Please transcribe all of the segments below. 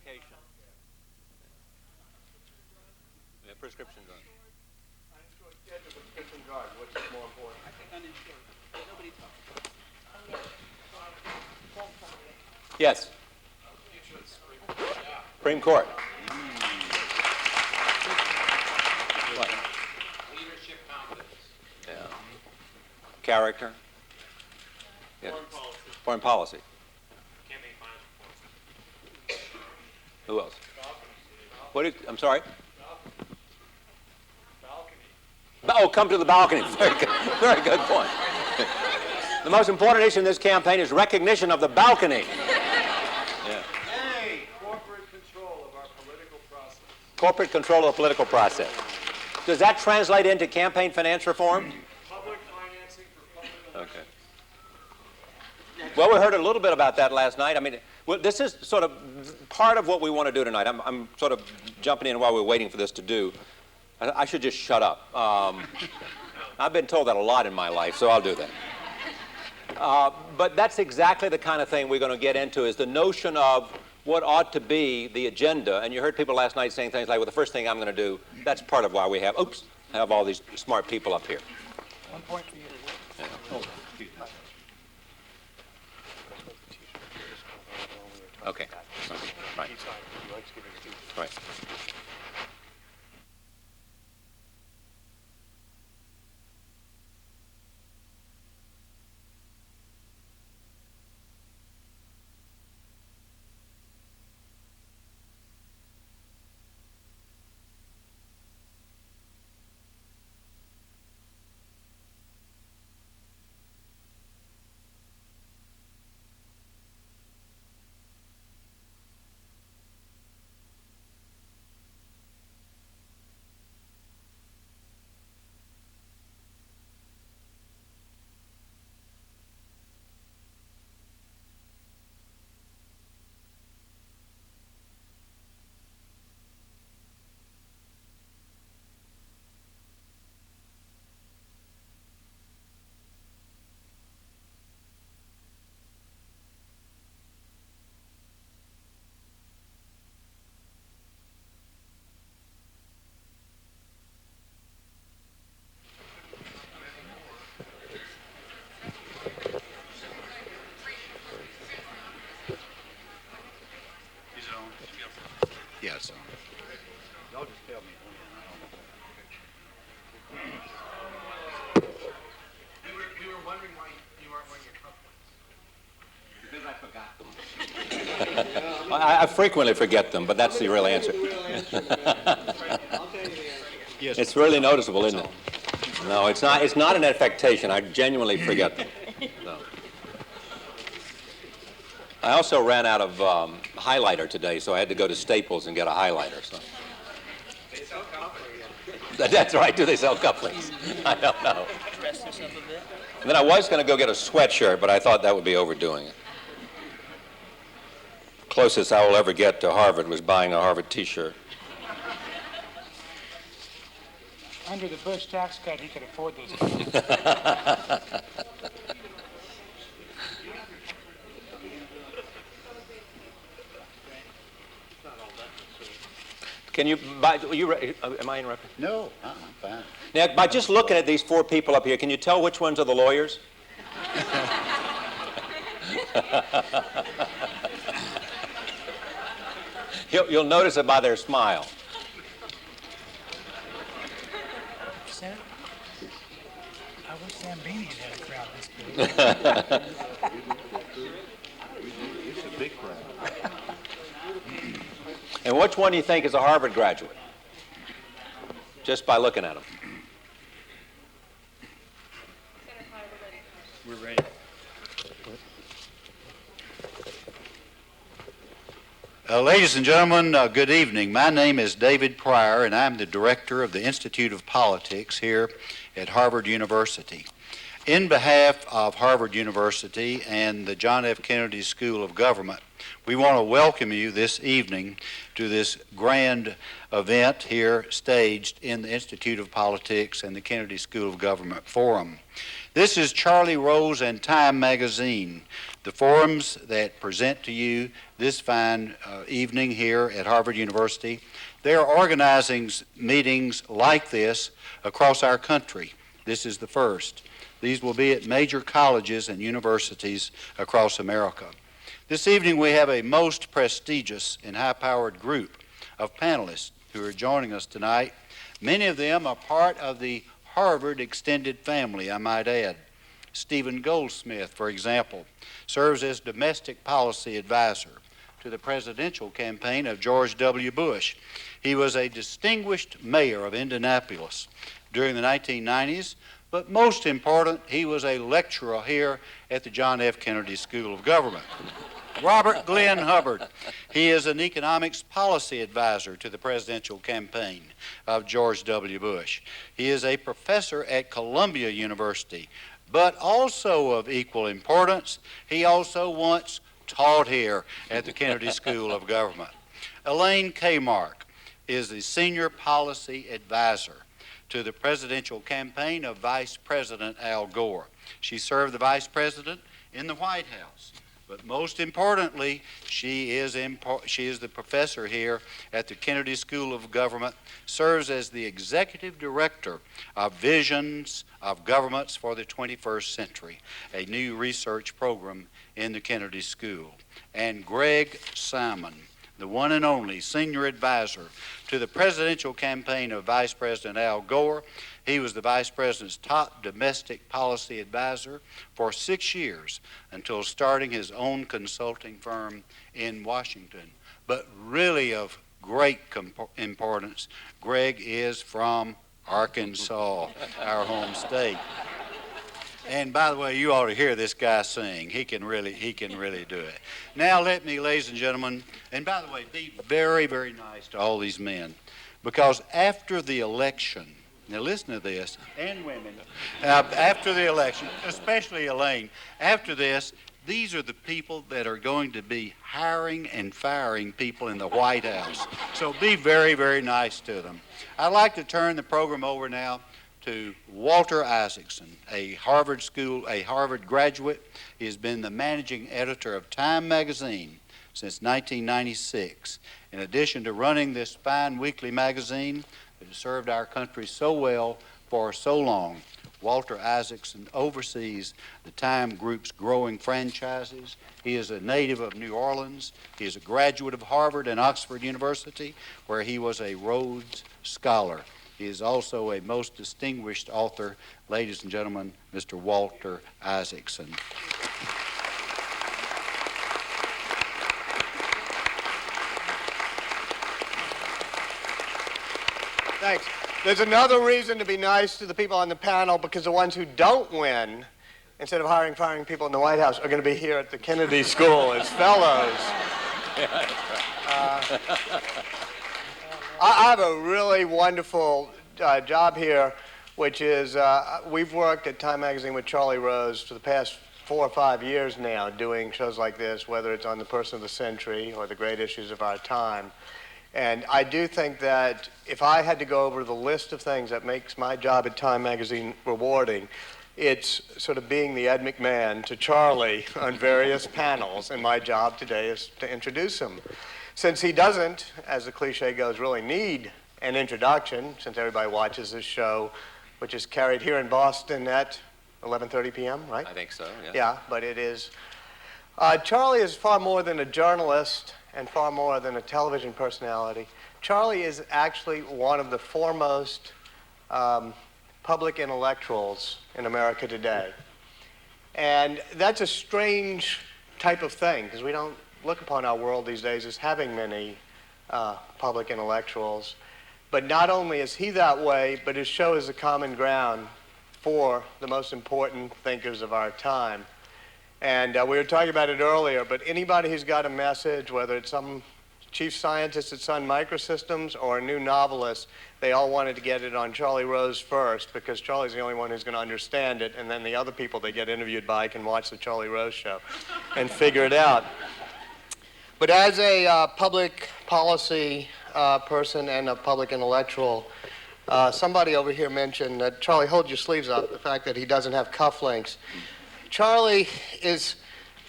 medication. Yeah, prescription drug. Uninsured kids or prescription drugs, which is more important? I think uninsured. Nobody talks. Yes. Supreme Court. What? Leadership confidence. Yeah. Character. Yeah. Foreign policy. Foreign policy. Campaign finance reform. Who else? What is, I'm sorry? Oh, come to the balcony. Very good point. The most important issue in this campaign is recognition of the balcony. Yeah. A, corporate control of our political process. Corporate control of the political process. Does that translate into campaign finance reform? Public financing for public elections. Okay. Well, we heard a little bit about that last night. I mean, well, this is sort of part of what we want to do tonight. I'm sort of jumping in while we're waiting for this to do. I should just shut up. I've been told that a lot in my life, so I'll do that. But that's exactly the kind of thing we're going to get into, is the notion of what ought to be the agenda. And you heard people last night saying things like, well, the first thing I'm going to do, that's part of why we have all these smart people up here. 1 point for you. Yeah. Okay. Right. Right. Yes. Y'all just tell me. We were wondering why you weren't wearing your cufflinks. Because I forgot them. I frequently forget them, but that's the real answer. I'll tell you the answer. Yes. It's really noticeable, isn't it? No, it's not. It's not an affectation. I genuinely forget them. No. I also ran out of highlighter today, so I had to go to Staples and get a highlighter. So. They sell cufflinks. That's right. Do they sell cufflinks? I don't know. Dress this up a bit. And then I was going to go get a sweatshirt, but I thought that would be overdoing it. Closest I will ever get to Harvard was buying a Harvard T-shirt. Under the Bush tax cut, he could afford those. Can you buy? Am I interrupting? No, I'm fine. Now, by just looking at these four people up here, can you tell which ones are the lawyers? You'll notice it by their smile. Senator, I wish Sam Beanie had a crowd this big. It's a big crowd. And which one do you think is a Harvard graduate? Just by looking at them. We're ready. Ladies and gentlemen, good evening. My name is David Pryor, and I'm the director of the Institute of Politics here at Harvard University. In behalf of Harvard University and the John F. Kennedy School of Government, we want to welcome you this evening to this grand event here staged in the Institute of Politics and the Kennedy School of Government Forum. This is Charlie Rose and Time magazine, the forums that present to you this fine evening here at Harvard University. They are organizing meetings like this across our country. This is the first. These will be at major colleges and universities across America. This evening we have a most prestigious and high-powered group of panelists who are joining us tonight. Many of them are part of the Harvard extended family, I might add. Stephen Goldsmith, for example, serves as domestic policy advisor to the presidential campaign of George W. Bush. He was a distinguished mayor of Indianapolis during the 1990s, but most important, he was a lecturer here at the John F. Kennedy School of Government. Robert Glenn Hubbard, he is an economics policy advisor to the presidential campaign of George W. Bush. He is a professor at Columbia University, but also of equal importance, he also once taught here at the Kennedy School of Government. Elaine Kmark is the senior policy advisor to the presidential campaign of Vice President Al Gore. She served the Vice President in the White House, but most importantly, she is the professor here at the Kennedy School of Government, serves as the executive director of Visions of Governments for the 21st Century, a new research program in the Kennedy School. And Greg Simon, the one and only senior advisor to the presidential campaign of Vice President Al Gore. He was the Vice President's top domestic policy advisor for 6 years until starting his own consulting firm in Washington. But really of great importance, Greg is from Arkansas, our home state. And by the way, you ought to hear this guy sing. He can really do it. Now let me, ladies and gentlemen, and by the way, be very, very nice to all these men, because after the election, now listen to this, and women, after the election, especially Elaine, after this, these are the people that are going to be hiring and firing people in the White House. So be very, very nice to them. I'd like to turn the program over now to Walter Isaacson, a Harvard graduate. He has been the managing editor of Time magazine since 1996. In addition to running this fine weekly magazine that has served our country so well for so long, Walter Isaacson oversees the Time Group's growing franchises. He is a native of New Orleans. He is a graduate of Harvard and Oxford University, where he was a Rhodes Scholar. He is also a most distinguished author. Ladies and gentlemen, Mr. Walter Isaacson. Thanks. There's another reason to be nice to the people on the panel, because the ones who don't win, instead of firing people in the White House, are going to be here at the Kennedy School as fellows. I have a really wonderful job here, which is we've worked at Time Magazine with Charlie Rose for the past 4 or 5 years now, doing shows like this, whether it's on the person of the century or the great issues of our time. And I do think that if I had to go over the list of things that makes my job at Time Magazine rewarding, it's sort of being the Ed McMahon to Charlie on various panels, and my job today is to introduce him. Since he doesn't, as the cliche goes, really need an introduction, since everybody watches this show, which is carried here in Boston at 11:30 p.m., right? I think so, yeah. Yeah, but it is. Charlie is far more than a journalist and far more than a television personality. Charlie is actually one of the foremost public intellectuals in America today. And that's a strange type of thing, because we don't look upon our world these days as having many public intellectuals. But not only is he that way, but his show is a common ground for the most important thinkers of our time. And we were talking about it earlier, but anybody who's got a message, whether it's some chief scientist at Sun Microsystems or a new novelist, they all wanted to get it on Charlie Rose first, because Charlie's the only one who's going to understand it, and then the other people they get interviewed by can watch the Charlie Rose show and figure it out. But as a public policy person and a public intellectual, Somebody over here mentioned that, Charlie, hold your sleeves up, the fact that he doesn't have cufflinks. Charlie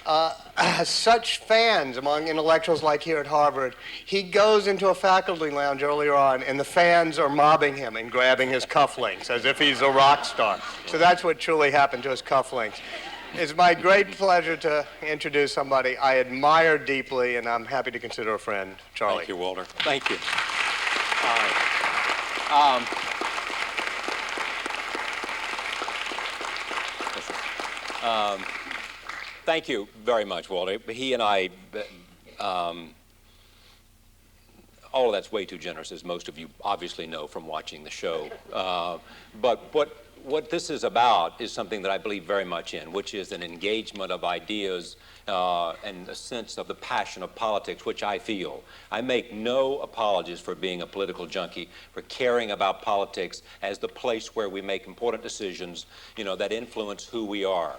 has such fans among intellectuals like here at Harvard. He goes into a faculty lounge earlier on, and the fans are mobbing him and grabbing his cufflinks as if he's a rock star. So that's what truly happened to his cufflinks. It's my great pleasure to introduce somebody I admire deeply, and I'm happy to consider a friend, Charlie. Thank you, Walter. Thank you. Thank you very much, Walter. He and I, all of that's way too generous, as most of you obviously know from watching the show. But what this is about is something that I believe very much in, which is an engagement of ideas and a sense of the passion of politics, which I feel. I make no apologies for being a political junkie, for caring about politics as the place where we make important decisions, that influence who we are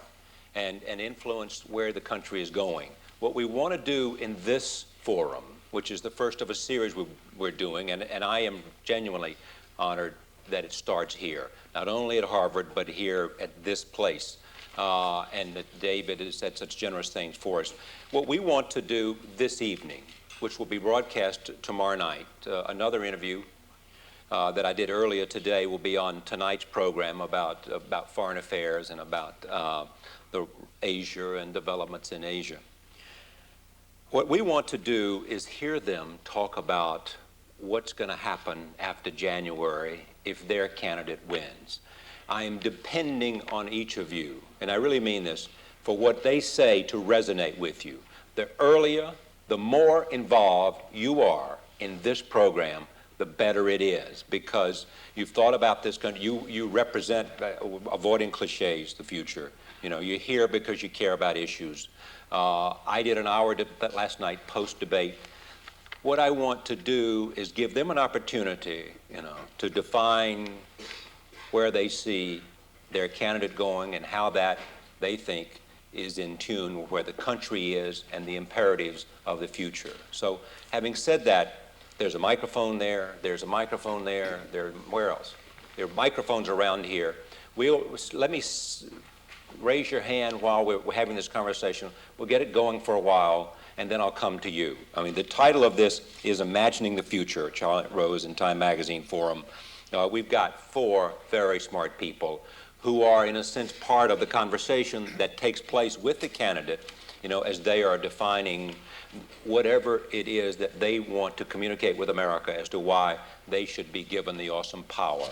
and influence where the country is going. What we want to do in this forum, which is the first of a series we're doing, and I am genuinely honored that it starts here, not only at Harvard, but here at this place, and that David has said such generous things for us. What we want to do this evening, which will be broadcast tomorrow night, another interview that I did earlier today will be on tonight's program about foreign affairs and about the Asia and developments in Asia. What we want to do is hear them talk about what's going to happen after January if their candidate wins. I am depending on each of you, and I really mean this, for what they say to resonate with you. The earlier, the more involved you are in this program, the better it is, because you've thought about this country. You represent, avoiding cliches, the future. You're here because you care about issues. I did an hour last night post-debate. What I want to do is give them an opportunity, to define where they see their candidate going and how that they think is in tune with where the country is and the imperatives of the future. So, having said that, there's a microphone there, there's a microphone there, where else? There are microphones around here. Let me raise your hand while we're having this conversation. We'll get it going for a while, and then I'll come to you. The title of this is Imagining the Future, Charlotte Rose and Time Magazine Forum. We've got 4 very smart people who are, in a sense, part of the conversation that takes place with the candidate, as they are defining whatever it is that they want to communicate with America as to why they should be given the awesome power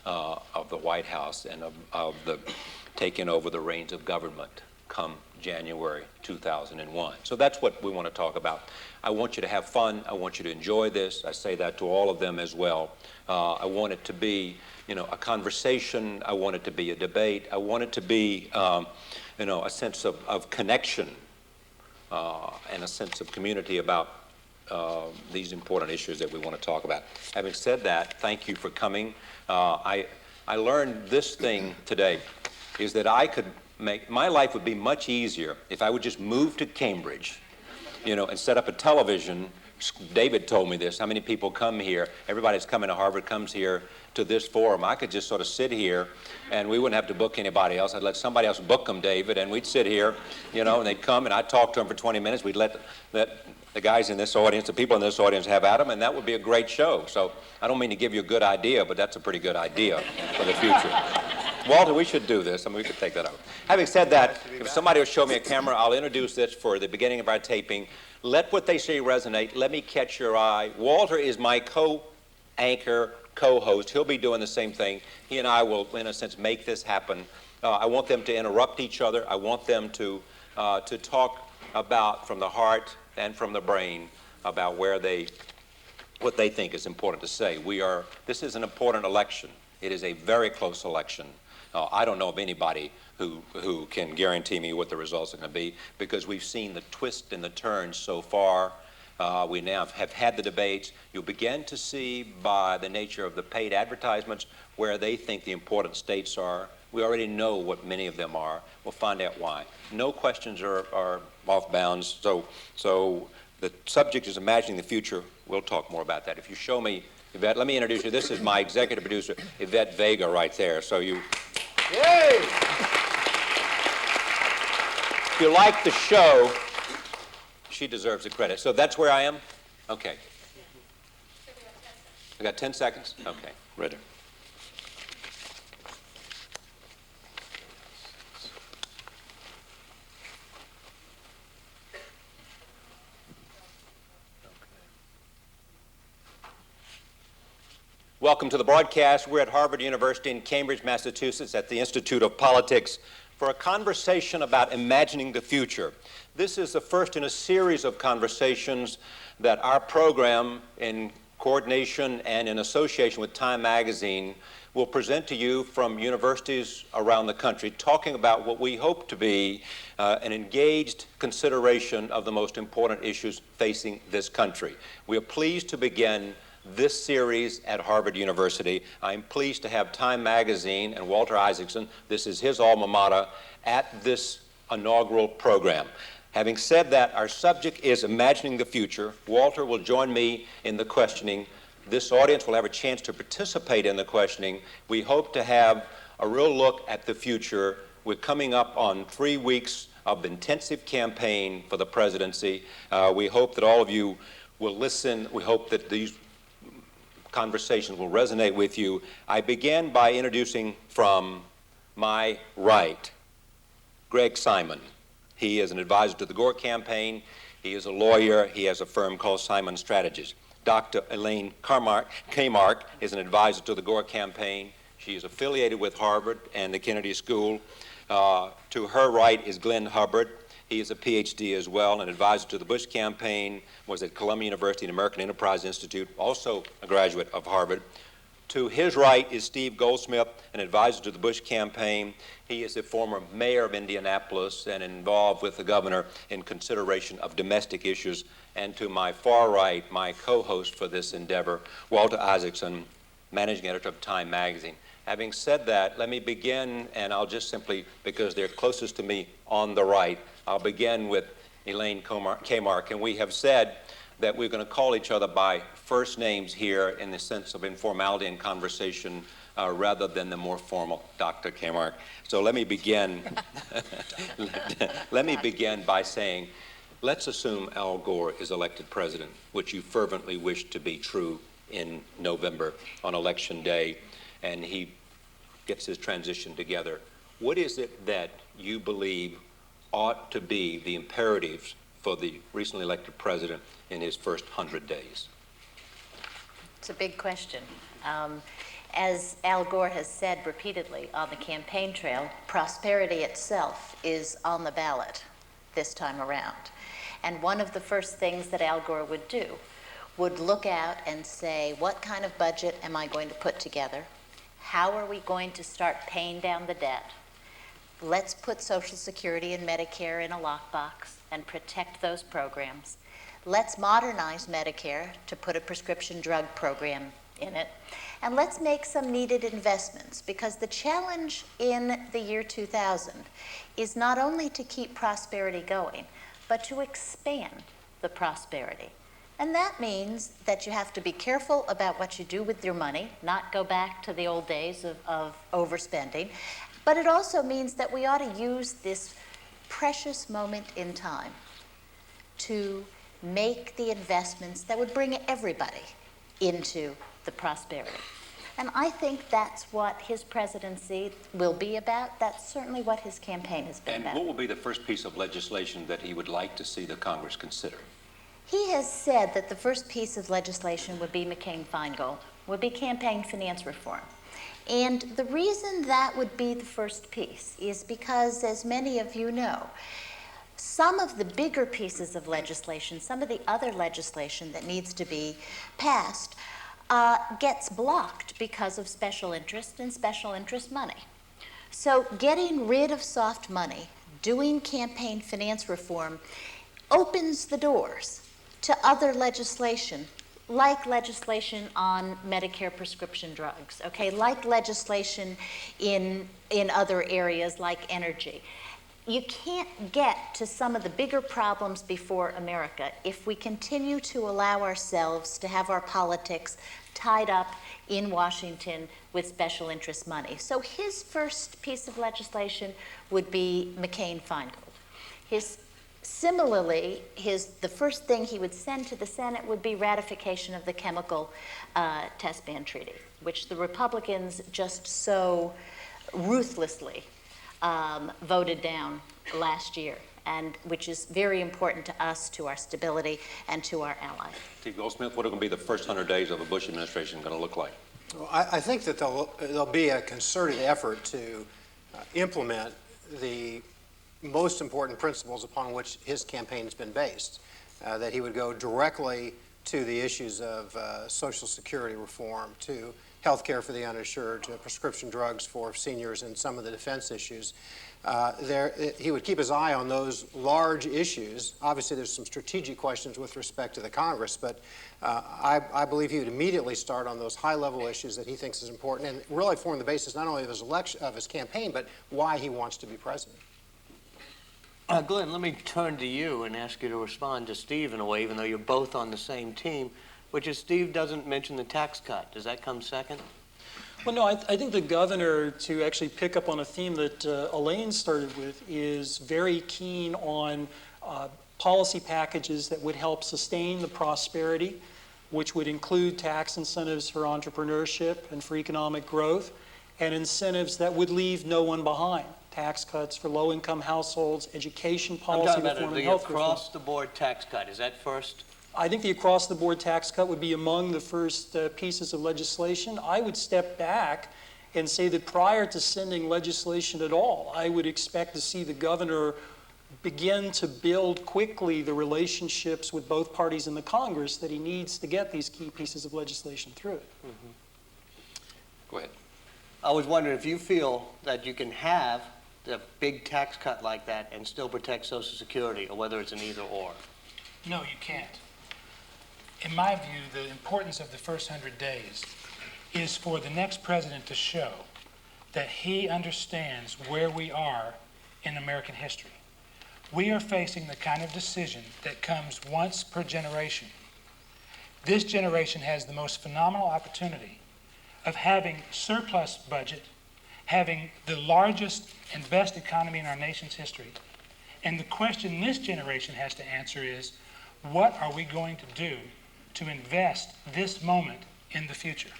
of the White House and of the taking over the reins of government come January 2001. So that's what we want to talk about. I want you to have fun. I want you to enjoy this. I say that to all of them as well. I want it to be, a conversation. I want it to be a debate. I want it to be, a sense of connection and a sense of community about these important issues that we want to talk about. Having said that, thank you for coming. I learned this thing today, is that my life would be much easier if I would just move to Cambridge, and set up a television. David told me this, how many people come here, everybody that's coming to Harvard comes here to this forum. I could just sort of sit here and we wouldn't have to book anybody else. I'd let somebody else book them, David, and we'd sit here, and they'd come and I'd talk to them for 20 minutes. We'd let the guys in this audience, the people in this audience have at them, and that would be a great show. So I don't mean to give you a good idea, but that's a pretty good idea for the future. Walter, we should do this. We could take that out. Having said that, if somebody will show me a camera, I'll introduce this for the beginning of our taping. Let what they say resonate. Let me catch your eye. Walter is my co-anchor, co-host. He'll be doing the same thing. He and I will, in a sense, make this happen. I want them to interrupt each other. I want them to talk about, from the heart and from the brain, about what they think is important to say. This is an important election. It is a very close election. I don't know of anybody who can guarantee me what the results are going to be, because we've seen the twist and the turns so far. We now have had the debates. You'll begin to see by the nature of the paid advertisements where they think the important states are. We already know what many of them are. We'll find out why. No questions are off bounds. So the subject is imagining the future. We'll talk more about that. If Yvette, let me introduce you. This is my executive producer, Yvette Vega, right there. So you, Yay! if you like the show, she deserves the credit. So that's where I am? Okay. I got 10 seconds? Okay, ready. Welcome to the broadcast. We're at Harvard University in Cambridge, Massachusetts, at the Institute of Politics for a conversation about imagining the future. This is the first in a series of conversations that our program, in coordination and in association with Time Magazine, will present to you from universities around the country, talking about what we hope to be an engaged consideration of the most important issues facing this country. We are pleased to begin this series at Harvard University. I'm pleased to have Time Magazine and Walter Isaacson, this is his alma mater, at this inaugural program. Having said that, our subject is imagining the future. Walter will join me in the questioning. This audience will have a chance to participate in the questioning. We hope to have a real look at the future. We're coming up on 3 weeks of intensive campaign for the presidency. We hope that all of you will listen. We hope that these conversations will resonate with you. I began by introducing from my right, Greg Simon. He is an advisor to the Gore campaign. He is a lawyer. He has a firm called Simon Strategies. Dr. Elaine Kmark is an advisor to the Gore campaign. She is affiliated with Harvard and the Kennedy School. To her right is Glenn Hubbard. He is a PhD as well, an advisor to the Bush campaign, was at Columbia University and American Enterprise Institute, also a graduate of Harvard. To his right is Steve Goldsmith, an advisor to the Bush campaign. He is a former mayor of Indianapolis and involved with the governor in consideration of domestic issues. And to my far right, my co-host for this endeavor, Walter Isaacson, managing editor of Time Magazine. Having said that, let me begin, and I'll just simply, because they're closest to me on the right, I'll begin with Elaine Kmark. And we have said that we're going to call each other by first names here in the sense of informality and conversation rather than the more formal Dr. Kmark. So let me begin. Let me begin by saying, let's assume Al Gore is elected president, which you fervently wish to be true in November on Election Day, and he gets his transition together. What is it that you believe ought to be the imperatives for the recently elected president in his first 100 days? It's a big question. As Al Gore has said repeatedly on the campaign trail, prosperity itself is on the ballot this time around. And one of the first things that Al Gore would do would look out and say, what kind of budget am I going to put together? How are we going to start paying down the debt? Let's put Social Security and Medicare in a lockbox and protect those programs. Let's modernize Medicare to put a prescription drug program in it. And let's make some needed investments, because the challenge in the year 2000 is not only to keep prosperity going, but to expand the prosperity. And that means that you have to be careful about what you do with your money, not go back to the old days of overspending. But it also means that we ought to use this precious moment in time to make the investments that would bring everybody into the prosperity. And I think that's what his presidency will be about. That's certainly what his campaign has been about. And what will be the first piece of legislation that he would like to see the Congress consider? He has said that the first piece of legislation would be McCain-Feingold, would be campaign finance reform. And the reason that would be the first piece is because, as many of you know, some of the bigger pieces of legislation, some of the other legislation that needs to be passed, gets blocked because of special interest and special interest money. So getting rid of soft money, doing campaign finance reform, opens the doors to other legislation, like legislation on Medicare prescription drugs, okay, like legislation in other areas like energy. You can't get to some of the bigger problems before America if we continue to allow ourselves to have our politics tied up in Washington with special interest money. So his first piece of legislation would be McCain-Feingold. Similarly, the first thing he would send to the Senate would be ratification of the Chemical Test Ban Treaty, which the Republicans just so ruthlessly voted down last year, and which is very important to us, to our stability, and to our allies. Steve Goldsmith, what are going to be the first 100 days of a Bush administration going to look like? Well, I think that there'll be a concerted effort to implement the most important principles upon which his campaign has been based, that he would go directly to the issues of Social Security reform, to health care for the uninsured, to prescription drugs for seniors, and some of the defense issues. He would keep his eye on those large issues. Obviously, there's some strategic questions with respect to the Congress, but I believe he would immediately start on those high-level issues that he thinks is important and really form the basis not only of his campaign, but why he wants to be president. Glenn, let me turn to you and ask you to respond to Steve in a way, even though you're both on the same team, which is Steve doesn't mention the tax cut. Does that come second? Well, no, I think the governor, to actually pick up on a theme that Elaine started with, is very keen on policy packages that would help sustain the prosperity, which would include tax incentives for entrepreneurship and for economic growth, and incentives that would leave no one behind. Tax cuts for low-income households, education policy reform, and health reform. I'm talking about the across-the-board tax cut. Is that first? I think the across-the-board tax cut would be among the first pieces of legislation. I would step back and say that prior to sending legislation at all, I would expect to see the governor begin to build quickly the relationships with both parties in the Congress that he needs to get these key pieces of legislation through it. Mm-hmm. Go ahead. I was wondering if you feel that you can have a big tax cut like that and still protect Social Security, or whether it's an either or. No, you can't. In my view, the importance of the first 100 days is for the next president to show that he understands where we are in American history. We are facing the kind of decision that comes once per generation. This generation has the most phenomenal opportunity of having surplus budget, having the largest and best economy in our nation's history. And the question this generation has to answer is, what are we going to do to invest this moment in the future?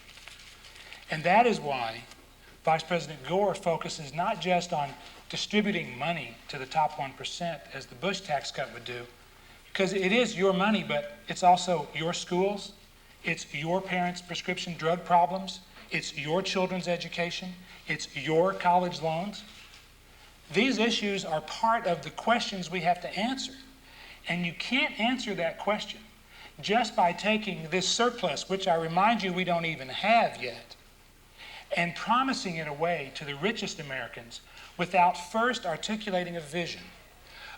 And that is why Vice President Gore focuses not just on distributing money to the top 1%, as the Bush tax cut would do, because it is your money, but it's also your schools, it's your parents' prescription drug problems, it's your children's education, it's your college loans. These issues are part of the questions we have to answer. And you can't answer that question just by taking this surplus, which I remind you we don't even have yet, and promising it away to the richest Americans without first articulating a vision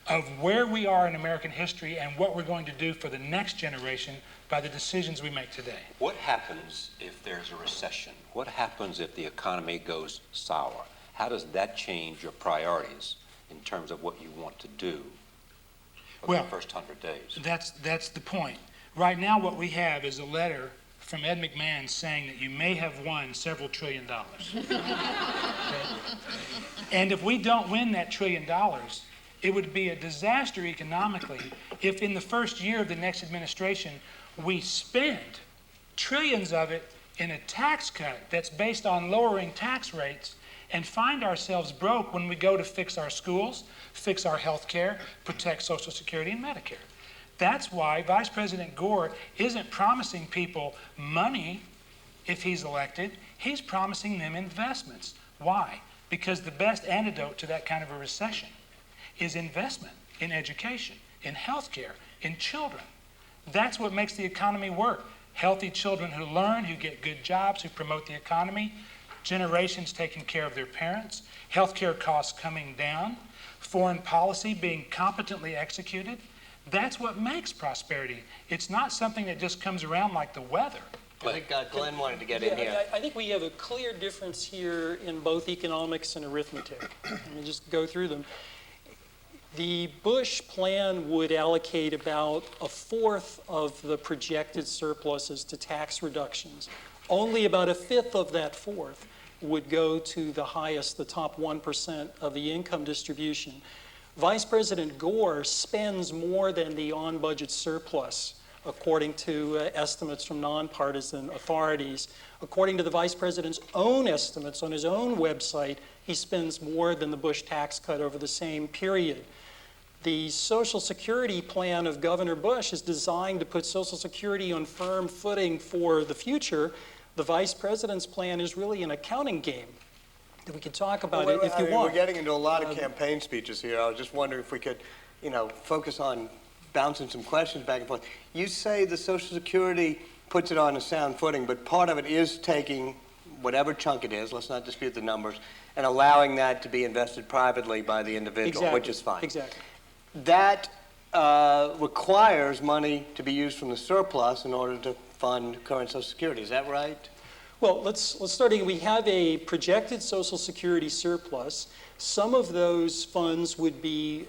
of where we are in American history and what we're going to do for the next generation by the decisions we make today. What happens if there's a recession? What happens if the economy goes sour? How does that change your priorities in terms of what you want to do for the first 100 days? That's the point. Right now what we have is a letter from Ed McMahon saying that you may have won several $1 trillion. Okay? And if we don't win that $1 trillion, it would be a disaster economically if in the first year of the next administration we spend trillions of it in a tax cut that's based on lowering tax rates and find ourselves broke when we go to fix our schools, fix our health care, protect Social Security and Medicare. That's why Vice President Gore isn't promising people money if he's elected. He's promising them investments. Why? Because the best antidote to that kind of a recession is investment in education, in health care, in children. That's what makes the economy work. Healthy children who learn, who get good jobs, who promote the economy, generations taking care of their parents, healthcare costs coming down, foreign policy being competently executed. That's what makes prosperity. It's not something that just comes around like the weather. I think Glenn wanted to get in here. I think we have a clear difference here in both economics and arithmetic. Let me just go through them. The Bush plan would allocate about a fourth of the projected surpluses to tax reductions. Only about a fifth of that fourth would go to the highest, the top 1% of the income distribution. Vice President Gore spends more than the on-budget surplus, according to estimates from nonpartisan authorities. According to the Vice President's own estimates on his own website, he spends more than the Bush tax cut over the same period. The Social Security plan of Governor Bush is designed to put Social Security on firm footing for the future. The Vice President's plan is really an accounting game that we could talk about it if you want. We're getting into a lot of campaign speeches here. I was just wondering if we could, focus on bouncing some questions back and forth. You say the Social Security puts it on a sound footing, but part of it is taking whatever chunk it is, let's not dispute the numbers, and allowing that to be invested privately by the individual, which is fine. Exactly. That requires money to be used from the surplus in order to fund current Social Security. Is that right? Well, let's start again. We have a projected Social Security surplus. Some of those funds would be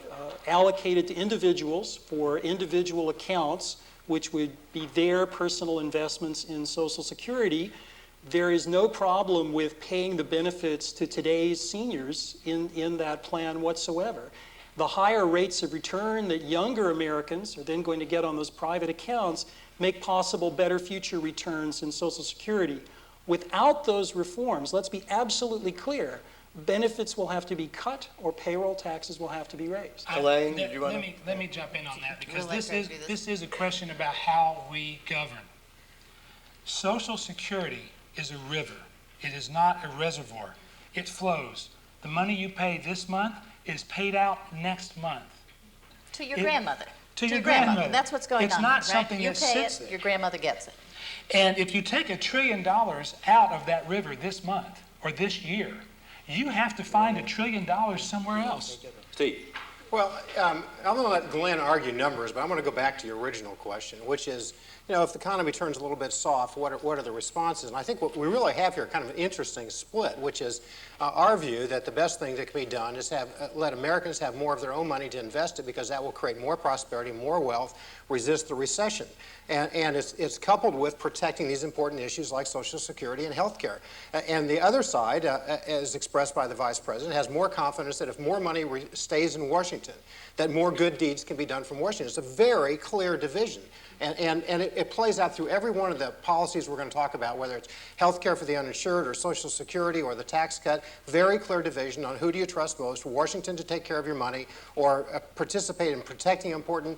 allocated to individuals for individual accounts, which would be their personal investments in Social Security. There is no problem with paying the benefits to today's seniors in that plan whatsoever. The higher rates of return that younger Americans are then going to get on those private accounts make possible better future returns in Social Security. Without those reforms, let's be absolutely clear, benefits will have to be cut or payroll taxes will have to be raised. Elaine, did you want to? Let me jump in on that, because We'll let Greg do this. this is a question about how we govern. Social Security is a river. It is not a reservoir. It flows. The money you pay this month is paid out next month. To your grandmother. To your grandmother. That's what's going on. It's not right? something you that pay sits it, there. your grandmother gets it. And if you take $1 trillion out of that river this month or this year, you have to find $1 trillion somewhere else. Steve. Well, I'm going to let Glenn argue numbers, but I'm going to go back to your original question, which is, if the economy turns a little bit soft, what are the responses? And I think what we really have here kind of an interesting split, which is our view that the best thing that can be done is let Americans have more of their own money to invest it, because that will create more prosperity, more wealth, resist the recession. And it's coupled with protecting these important issues like Social Security and health care. And the other side, as expressed by the Vice President, has more confidence that if more money stays in Washington, that more good deeds can be done from Washington. It's a very clear division. And it plays out through every one of the policies we're going to talk about, whether it's health care for the uninsured or Social Security or the tax cut. Very clear division on who do you trust most, Washington to take care of your money or participate in protecting important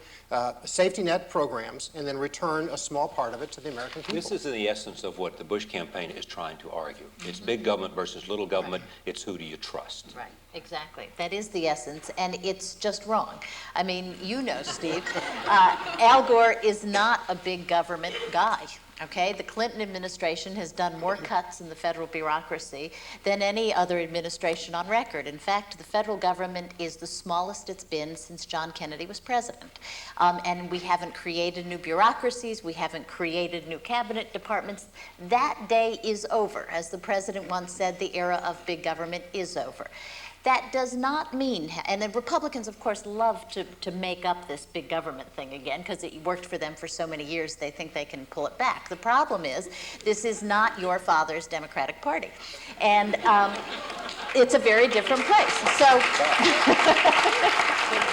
safety net programs and then return a small part of it to the American people. This is in the essence of what the Bush campaign is trying to argue. It's big government versus little government. It's who do you trust. Right, exactly. That is the essence, and it's just wrong. I mean, Steve, Al Gore is not a big government guy. Okay, the Clinton administration has done more cuts in the federal bureaucracy than any other administration on record. In fact, the federal government is the smallest it's been since John Kennedy was president. And we haven't created new bureaucracies, we haven't created new cabinet departments. That day is over. As the president once said, the era of big government is over. That does not mean, and the Republicans, of course, love to make up this big government thing again because it worked for them for so many years, they think they can pull it back. The problem is, this is not your father's Democratic Party. And it's a very different place. So,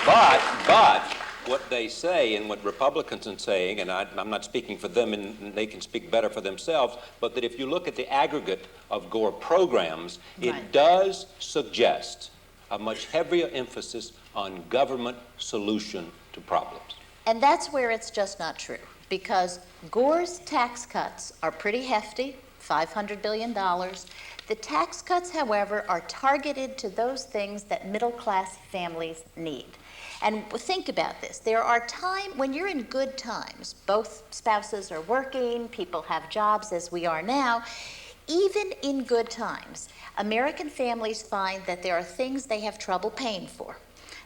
But what they say and what Republicans are saying, and I'm not speaking for them and they can speak better for themselves, but that if you look at the aggregate of Gore programs, it does suggest a much heavier emphasis on government solution to problems. And that's where it's just not true, because Gore's tax cuts are pretty hefty, $500 billion. The tax cuts, however, are targeted to those things that middle-class families need. And think about this. There are times when you're in good times, both spouses are working, people have jobs as we are now. Even in good times, American families find that there are things they have trouble paying for.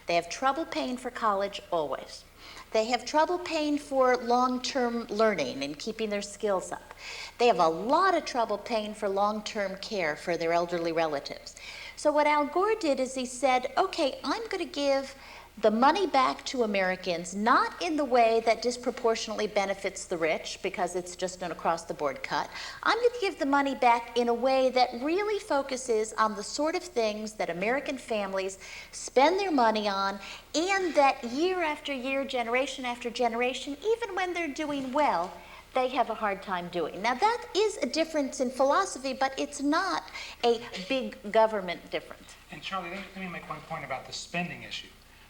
They have trouble paying for college always. They have trouble paying for long-term learning and keeping their skills up. They have a lot of trouble paying for long-term care for their elderly relatives. So what Al Gore did is he said, okay, I'm going to give the money back to Americans, not in the way that disproportionately benefits the rich, because it's just an across-the-board cut. I'm going to give the money back in a way that really focuses on the sort of things that American families spend their money on, and that year after year, generation after generation, even when they're doing well, they have a hard time doing. Now, that is a difference in philosophy, but it's not a big government difference. And Charlie, let me make one point about the spending issue.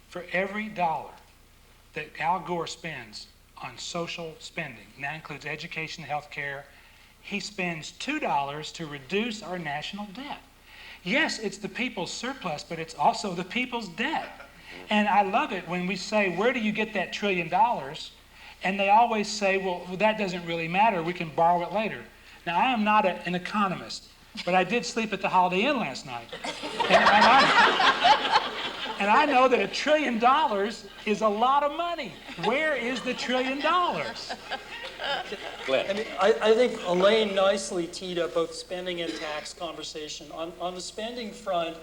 For every dollar that Al Gore spends on social spending, and that includes education, health care, he spends $2 to reduce our national debt. Yes, it's the people's surplus, but it's also the people's debt. And I love it when we say, where do you get that $1 trillion? And they always say, well, that doesn't really matter. We can borrow it later. Now, I am not an economist, but I did sleep at the Holiday Inn last night. And I know that $1 trillion is a lot of money. Where is the $1 trillion? Glenn. I mean, I think Elaine nicely teed up both spending and tax conversation. On the spending front,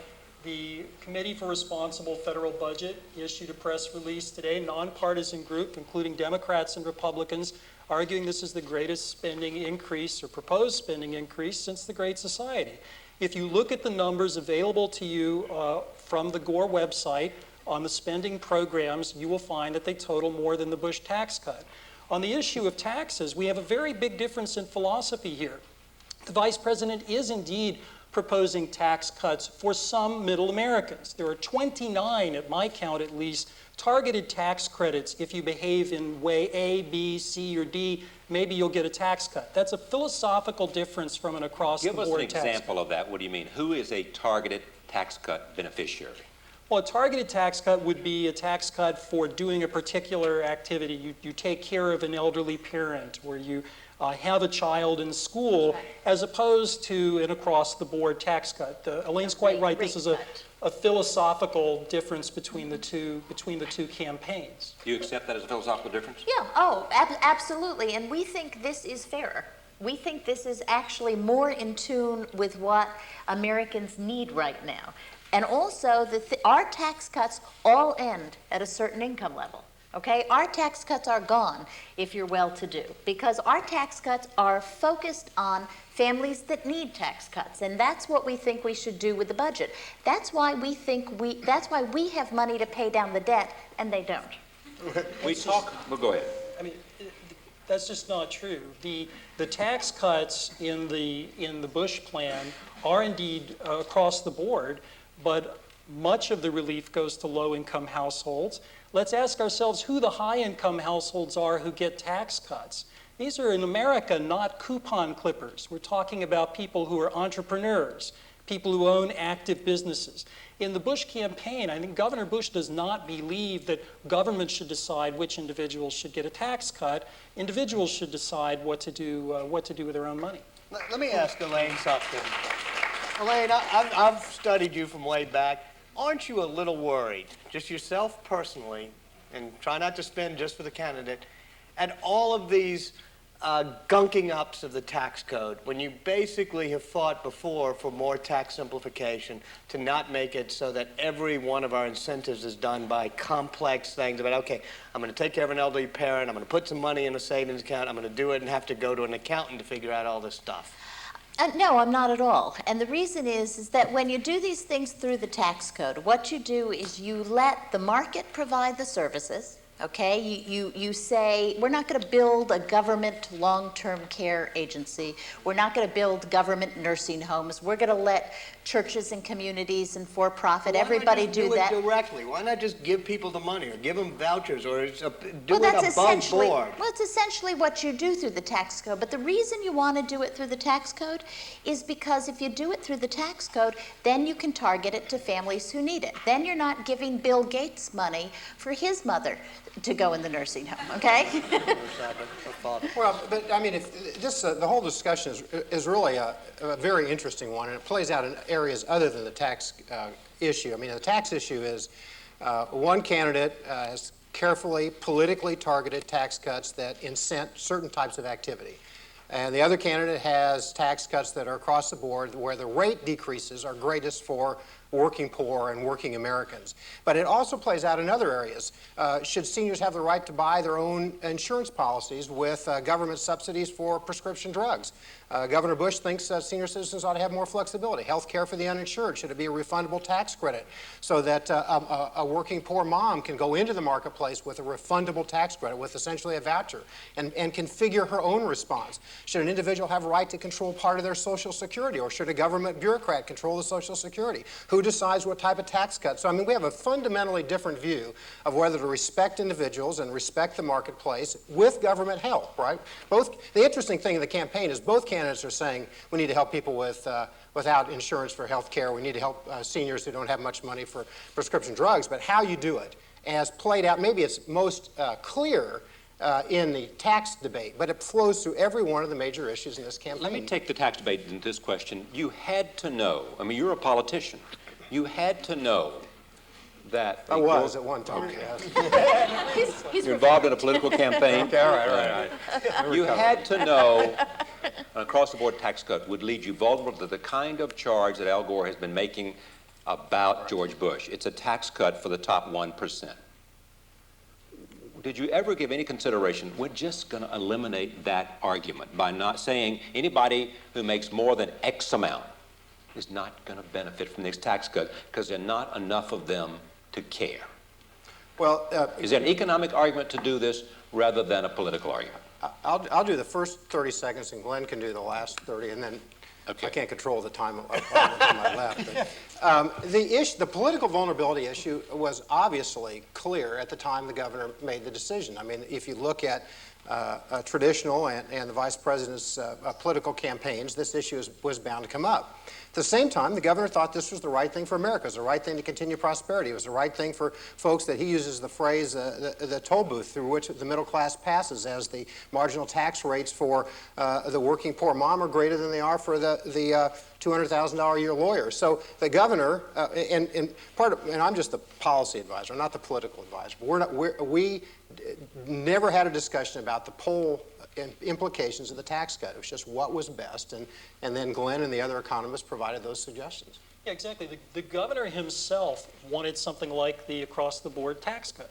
the Committee for Responsible Federal Budget issued a press release today, nonpartisan group, including Democrats and Republicans, arguing this is the greatest spending increase or proposed spending increase since the Great Society. If you look at the numbers available to you from the Gore website on the spending programs, you will find that they total more than the Bush tax cut. On the issue of taxes, we have a very big difference in philosophy here. The Vice President is indeed proposing tax cuts for some middle Americans. There are 29, at my count at least, targeted tax credits. If you behave in way A, B, C, or D, maybe you'll get a tax cut. That's a philosophical difference from an across-the-board tax cut. Give us an example of that. What do you mean? Who is a targeted tax cut beneficiary? Well, a targeted tax cut would be a tax cut for doing a particular activity. You take care of an elderly parent, or you have a child in school, as opposed to an across-the-board tax cut. Elaine's quite right. This is a philosophical difference between the two campaigns. Do you accept that as a philosophical difference? Yeah, absolutely. And we think this is fairer. We think this is actually more in tune with what Americans need right now. And also, our tax cuts all end at a certain income level. Okay, our tax cuts are gone if you're well-to-do, because our tax cuts are focused on families that need tax cuts, and that's what we think we should do with the budget. That's why we have money to pay down the debt, and they don't. Well, go ahead. I mean, that's just not true. The tax cuts in the Bush plan are indeed across the board, but much of the relief goes to low-income households. Let's ask ourselves who the high-income households are who get tax cuts. These are, in America, not coupon clippers. We're talking about people who are entrepreneurs, people who own active businesses. In the Bush campaign, I think Governor Bush does not believe that government should decide which individuals should get a tax cut. Individuals should decide what to do with their own money. Let me ask Elaine something. Elaine, I've studied you from way back. Aren't you a little worried, just yourself personally, and try not to spend just for the candidate, at all of these gunking ups of the tax code, when you basically have fought before for more tax simplification, to not make it so that every one of our incentives is done by complex things about, okay, I'm going to take care of an elderly parent, I'm going to put some money in a savings account, I'm going to do it and have to go to an accountant to figure out all this stuff? No, I'm not at all. And the reason is that when you do these things through the tax code, what you do is you let the market provide the services. Okay, you say, we're not going to build a government long-term care agency. We're not going to build government nursing homes. We're going to let churches and communities and for-profit, everybody do that. Directly. Why not just give people the money or give them vouchers or do Well, it above board? Well, it's essentially what you do through the tax code. But the reason you want to do it through the tax code is because if you do it through the tax code, then you can target it to families who need it. Then you're not giving Bill Gates money for his mother to go in the nursing home, okay? Well, but I mean, if this the whole discussion is really a very interesting one, and it plays out in areas other than the tax issue. I mean, the tax issue is one candidate has carefully, politically targeted tax cuts that incent certain types of activity. And the other candidate has tax cuts that are across the board where the rate decreases are greatest for working poor and working Americans. But it also plays out in other areas. Should seniors have the right to buy their own insurance policies with government subsidies for prescription drugs? Governor Bush thinks senior citizens ought to have more flexibility. Health care for the uninsured, should it be a refundable tax credit so that a working poor mom can go into the marketplace with a refundable tax credit, with essentially a voucher, and configure her own response? Should an individual have a right to control part of their Social Security, or should a government bureaucrat control the Social Security? Who decides what type of tax cut? So, I mean, we have a fundamentally different view of whether to respect individuals and respect the marketplace with government help, right? The interesting thing in the campaign is both candidates are saying we need to help people without insurance for health care. We need to help seniors who don't have much money for prescription drugs. But how you do it, as played out, maybe it's most clear in the tax debate, but it flows through every one of the major issues in this campaign. Let me take the tax debate into this question. You had to know, I mean, you're a politician. You had to know that... I was at one time, yes. You're involved in a political campaign. Okay, all right. You had to know an across-the-board tax cut would lead you vulnerable to the kind of charge that Al Gore has been making about George Bush. It's a tax cut for the top 1%. Did you ever give any consideration, we're just going to eliminate that argument by not saying anybody who makes more than X amount is not going to benefit from this tax cut because there are not enough of them to care? Well, is there an economic argument to do this rather than a political argument? I'll do the first 30 seconds, and Glenn can do the last 30, and then okay. I can't control the time on my left. But, the political vulnerability issue was obviously clear at the time the governor made the decision. I mean, if you look at traditional and the vice president's political campaigns, this issue was bound to come up. At the same time, the governor thought this was the right thing for America. It was the right thing to continue prosperity. It was the right thing for folks that he uses the phrase, the toll booth through which the middle class passes, as the marginal tax rates for the working poor mom are greater than they are for the $200,000 a year lawyer. So the governor, and I'm just the policy advisor, not the political advisor. We never had a discussion about the poll implications of the tax cut. It was just what was best, and then Glenn and the other economists provided those suggestions. Yeah, exactly. The governor himself wanted something like the across-the-board tax cut.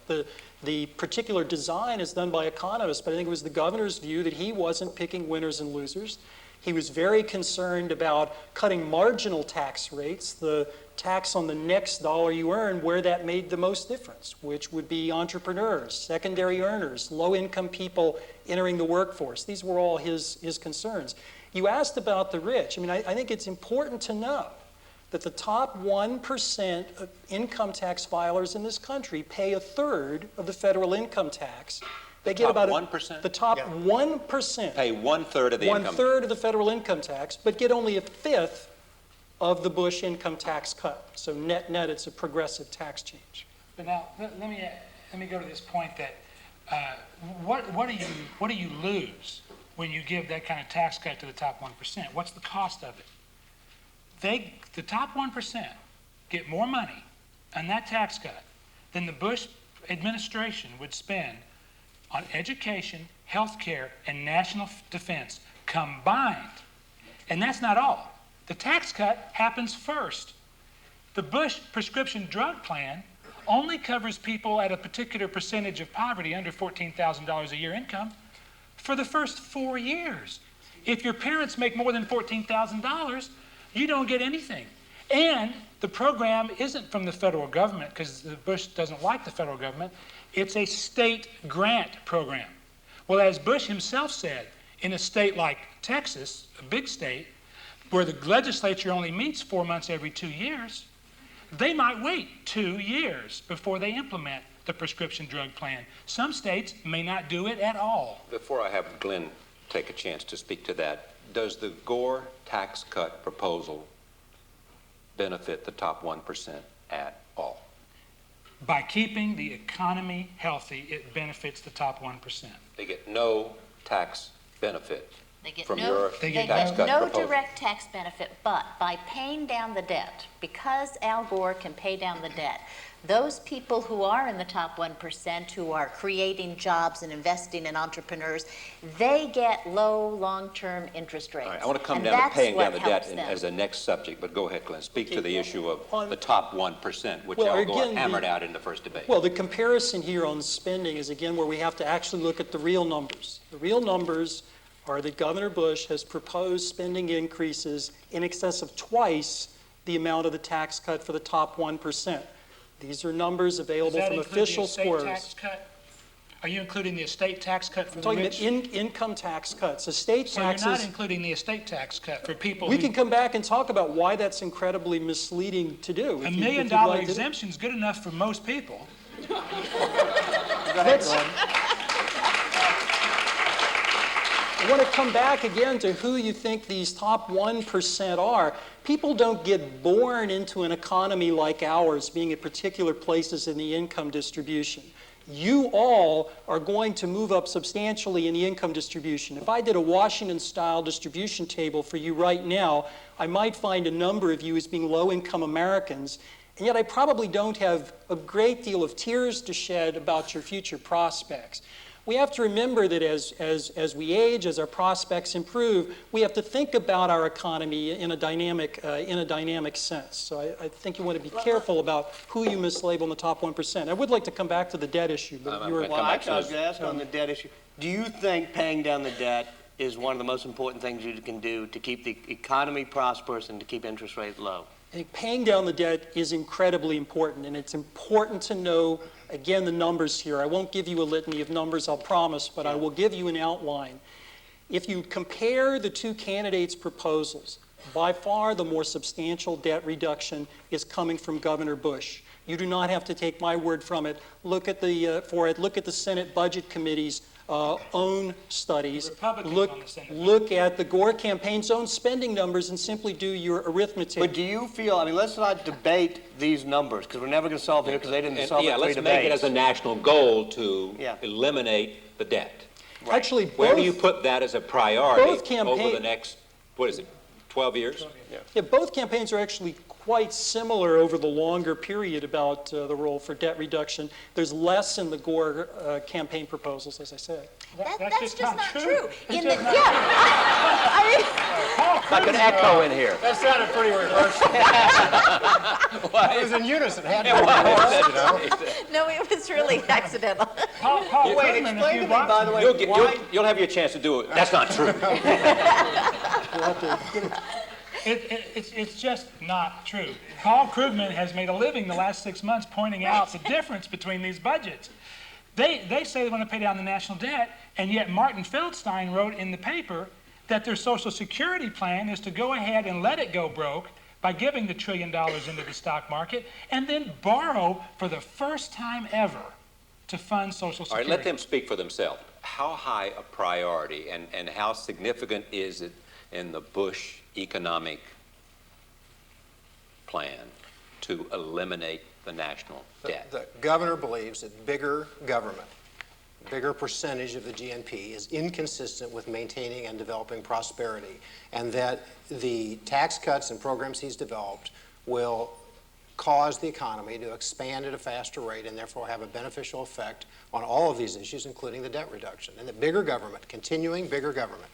The particular design is done by economists, but I think it was the governor's view that he wasn't picking winners and losers. He was very concerned about cutting marginal tax rates, the tax on the next dollar you earn, where that made the most difference, which would be entrepreneurs, secondary earners, low-income people entering the workforce. These were all his concerns. You asked about the rich. I mean, I think it's important to know that the top 1% of income tax filers in this country pay a third of the federal income tax. They get about 1%? The top 1% pay 1/3 of the income. 1/3 of the federal income tax, but get only a fifth of the Bush income tax cut. So net, it's a progressive tax change. But now let me go to this point that what do you lose when you give that kind of tax cut to the top 1%? What's the cost of it? The top 1% get more money on that tax cut than the Bush administration would spend on education, health care, and national defense combined. And that's not all. The tax cut happens first. The Bush prescription drug plan only covers people at a particular percentage of poverty, under $14,000 a year income, for the first 4 years. If your parents make more than $14,000, you don't get anything. And the program isn't from the federal government, because Bush doesn't like the federal government. It's a state grant program. Well, as Bush himself said, in a state like Texas, a big state, where the legislature only meets 4 months every 2 years, they might wait 2 years before they implement the prescription drug plan. Some states may not do it at all. Before I have Glenn take a chance to speak to that, does the Gore tax cut proposal benefit the top 1% at all? By keeping the economy healthy, it benefits the top 1%. They get no tax benefit They get from no, your They they get tax get cut no proposal. direct tax benefit, but by paying down the debt, because Al Gore can pay down the debt, those people who are in the top 1%, who are creating jobs and investing in entrepreneurs, they get low long-term interest rates. All right, I want to come And down to that's paying down what the helps debt them. as a next subject, but go ahead, Glenn. Speak to the issue of On- the top 1%, which Well, Al Gore again, hammered out in the first debate. Well, the comparison here on spending is, again, where we have to actually look at the real numbers. The real numbers are that Governor Bush has proposed spending increases in excess of twice the amount of the tax cut for the top 1%. These are numbers Does available that from include the official estate scores. tax cut? Are you including the estate tax cut for the Talking rich? about income tax cuts, estate So you're not taxes. including the estate tax cut for people We who... can come back and talk about why that's incredibly misleading to do. $1 if million you'd like to do. exemption is good enough for most people. Let's- I want to come back again to who you think these top 1% are. People don't get born into an economy like ours, being at particular places in the income distribution. You all are going to move up substantially in the income distribution. If I did a Washington-style distribution table for you right now, I might find a number of you as being low-income Americans, and yet I probably don't have a great deal of tears to shed about your future prospects. We have to remember that as we age, as our prospects improve, we have to think about our economy in a dynamic sense. So I think you want to be careful about who you mislabel in the top 1%. I would like to come back to the debt issue, but you were... Come Well, back actually, I was to going to ask on the debt issue. Do you think paying down the debt is one of the most important things you can do to keep the economy prosperous and to keep interest rates low? I think paying down the debt is incredibly important, and it's important to know, again, the numbers here. I won't give you a litany of numbers, I'll promise, but I will give you an outline. If you compare the two candidates' proposals, by far the more substantial debt reduction is coming from Governor Bush. You do not have to take my word from it. Look at the Senate Budget Committee's own studies. Republicans Look, on the Senate. look at the Gore campaign's own spending numbers and simply do your arithmetic. But do you feel, I mean, let's not debate these numbers, because we're never going to solve it here, because they didn't And, solve yeah, it in let's three make it as debates. a national goal to Yeah. eliminate the debt. Actually, Where do you both, put that as a priority both over campaign- the next, what is it, 12 years? yeah, both campaigns are actually quite similar over the longer period about the role for debt reduction. There's less in the Gore campaign proposals, as I said. That's just not true. It's In the, just not yeah, I Like an echo in here. That sounded pretty rehearsed. It was in unison. It had to be rehearsed, you know? mean, no, it was really accidental. Paul Wait, Krugman, if explain you to me, want by the way, You'll have your chance to do it. That's not true. It's just not true. Paul Krugman has made a living the last 6 months pointing out the difference between these budgets. They say they want to pay down the national debt, and yet Martin Feldstein wrote in the paper that their Social Security plan is to go ahead and let it go broke by giving the $1 trillion into the stock market and then borrow for the first time ever to fund Social All Security. right, let them speak for themselves. How high a priority and how significant is it in the Bush economic plan to eliminate the national debt? The governor believes that bigger government, bigger percentage of the GNP is inconsistent with maintaining and developing prosperity, and that the tax cuts and programs he's developed will cause the economy to expand at a faster rate and therefore have a beneficial effect on all of these issues, including the debt reduction. And that bigger government, continuing bigger government,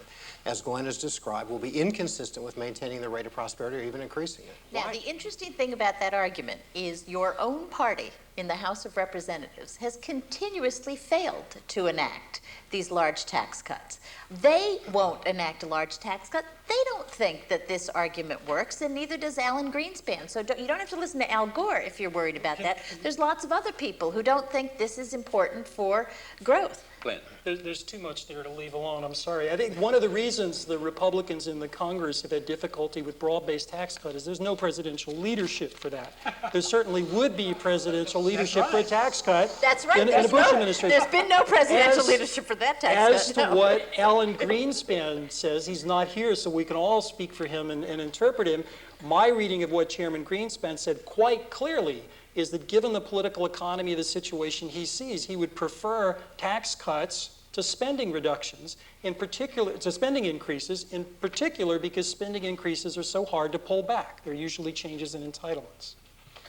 as Glenn has described, will be inconsistent with maintaining the rate of prosperity or even increasing it. Now, the interesting thing about that argument is your own party in the House of Representatives has continuously failed to enact these large tax cuts. They won't enact a large tax cut. They don't think that this argument works, and neither does Alan Greenspan. So you don't have to listen to Al Gore if you're worried about that. There's lots of other people who don't think this is important for growth. Glenn. There's too much there to leave alone. I'm sorry. I think one of the reasons the Republicans in the Congress have had difficulty with broad-based tax cut is there's no presidential leadership for that. There certainly would be presidential leadership for a tax cut. That's right. In a Bush administration. There's been no presidential As- leadership for that tax As cut. to no. what Alan Greenspan says, he's not here, so we can all speak for him and interpret him. My reading of what Chairman Greenspan said quite clearly is that given the political economy of the situation he sees, he would prefer tax cuts to spending reductions, in particular, to spending increases, in particular because spending increases are so hard to pull back. They're usually changes in entitlements.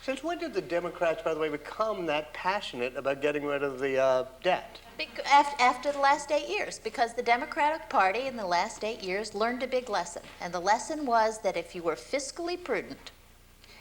Since when did the Democrats, by the way, become that passionate about getting rid of the debt? After the last 8 years, because the Democratic Party in the last 8 years learned a big lesson. And the lesson was that if you were fiscally prudent,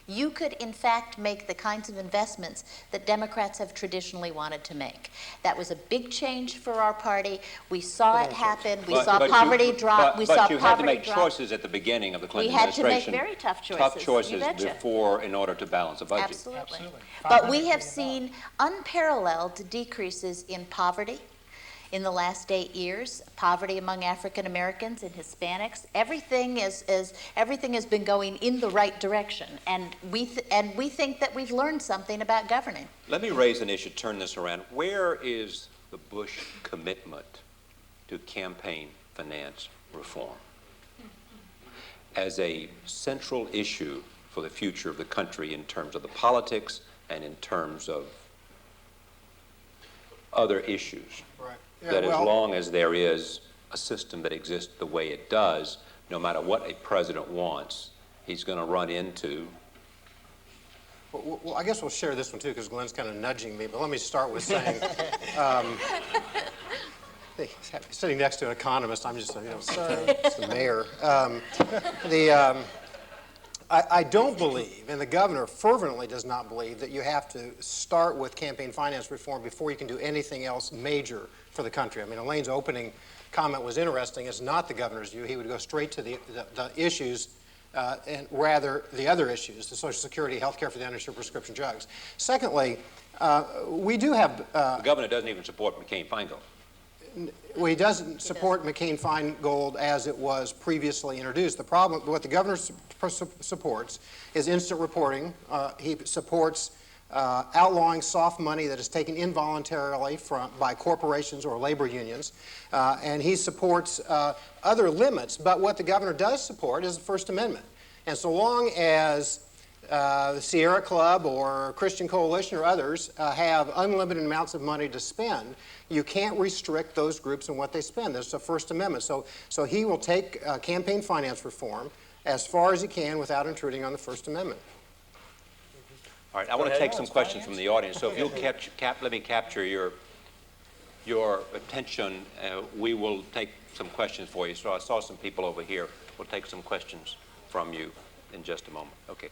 you could, in fact, make the kinds of investments that Democrats have traditionally wanted to make. That was a big change for our party. We saw it happen. We saw poverty drop. But you had to make choices at the beginning of the Clinton administration. We had to make very tough choices. Tough choices before, in order to balance a budget. Absolutely. But we have seen unparalleled decreases in poverty in the last 8 years, poverty among African Americans and Hispanics. Everything has been going in the right direction, and we think that we've learned something about governing. Let me raise an issue, turn this around. Where is the Bush commitment to campaign finance reform as a central issue for the future of the country in terms of the politics and in terms of other issues? Right. That as long as there is a system that exists the way it does, no matter what a president wants, he's going to run into. Well, I guess we'll share this one too, because Glenn's kind of nudging me. But let me start with saying, sitting next to an economist, I'm just, just the mayor. I don't believe, and the governor fervently does not believe, that you have to start with campaign finance reform before you can do anything else major for the country. I mean, Elaine's opening comment was interesting. It's not the governor's view. He would go straight to the issues, and rather the other issues, the Social Security, health care for the uninsured, prescription drugs. Secondly, we do have... the governor doesn't even support McCain-Feingold. Well, he doesn't support McCain-Feingold as it was previously introduced. The problem, what the governor supports is instant reporting. He supports outlawing soft money that is taken involuntarily by corporations or labor unions. And he supports other limits. But what the governor does support is the First Amendment. And so long as the Sierra Club or Christian Coalition or others have unlimited amounts of money to spend, you can't restrict those groups and what they spend. There's a First Amendment. So he will take campaign finance reform as far as he can without intruding on the First Amendment. All right, I want to take some questions from the audience. So if you'll let me capture your attention, we will take some questions for you. So I saw some people over here. We'll take some questions from you in just a moment. Okay.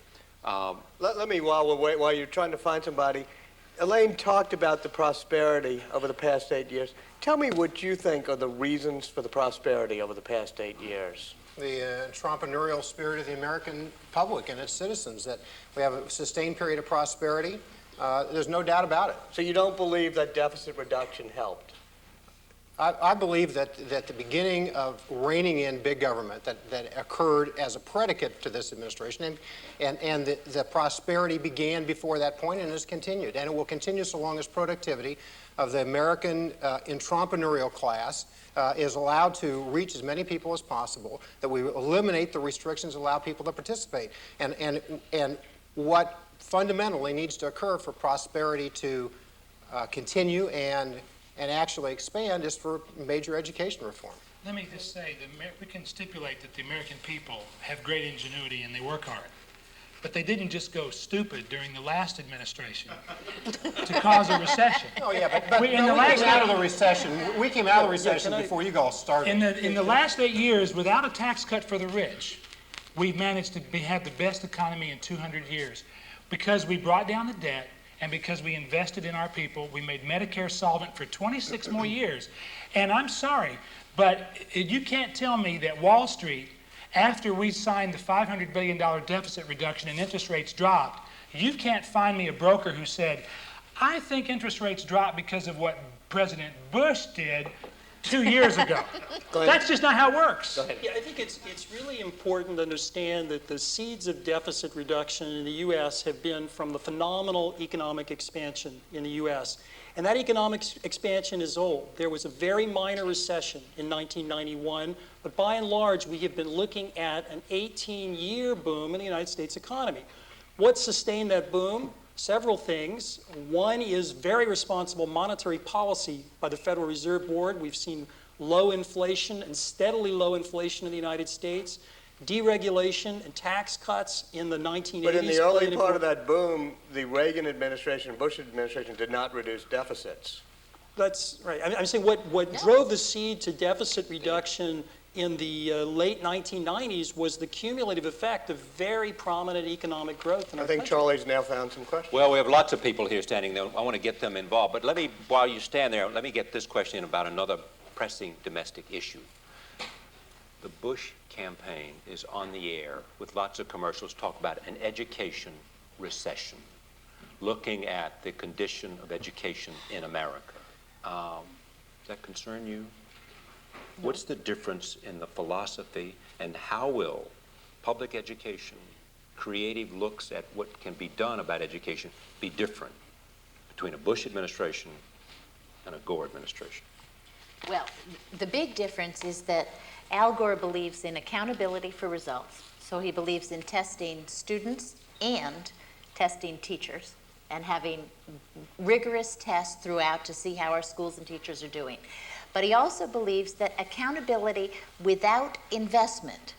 Let me, while you're trying to find somebody, Elaine talked about the prosperity over the past 8 years. Tell me what you think are the reasons for the prosperity over the past 8 years. The entrepreneurial spirit of the American public and its citizens, that we have a sustained period of prosperity. There's no doubt about it. So you don't believe that deficit reduction helped? I believe that the beginning of reining in big government that occurred as a predicate to this administration, and the prosperity began before that point and has continued. And it will continue so long as productivity of the American entrepreneurial class is allowed to reach as many people as possible, that we eliminate the restrictions, allow people to participate. And what fundamentally needs to occur for prosperity to continue and actually expand is for major education reform. Let me just say, we can stipulate that the American people have great ingenuity and they work hard. But they didn't just go stupid during the last administration to cause a recession. Oh, yeah, but we came out of the recession. We came out of the recession before you all started. In the last 8 years, without a tax cut for the rich, we've managed to have the best economy in 200 years. Because we brought down the debt, and because we invested in our people, we made Medicare solvent for 26 more years. And I'm sorry, but you can't tell me that Wall Street, after we signed the $500 billion deficit reduction and interest rates dropped, you can't find me a broker who said, I think interest rates dropped because of what President Bush did 2 years ago. That's just not how it works. Yeah, I think it's really important to understand that the seeds of deficit reduction in the U.S. have been from the phenomenal economic expansion in the U.S. And that economic expansion is old. There was a very minor recession in 1991, but by and large, we have been looking at an 18-year boom in the United States economy. What sustained that boom? Several things. One is very responsible monetary policy by the Federal Reserve Board. We've seen low inflation and steadily low inflation in the United States. Deregulation and tax cuts in the 1980s. But in the early played a part of that boom, the Reagan administration and Bush administration did not reduce deficits. That's right. I'm saying what drove the seed to deficit reduction in the late 1990s was the cumulative effect of very prominent economic growth in our I think country. Charlie's now found some questions. Well, we have lots of people here standing there. I want to get them involved. But let me, while you stand there, let me get this question in about another pressing domestic issue. The Bush campaign is on the air with lots of commercials talk about an education recession, looking at the condition of education in America. Does that concern you? What's the difference in the philosophy, and how will public education, creative looks at what can be done about education, be different between a Bush administration and a Gore administration? Well, the big difference is that Al Gore believes in accountability for results. So he believes in testing students and testing teachers and having rigorous tests throughout to see how our schools and teachers are doing. But he also believes that accountability without investment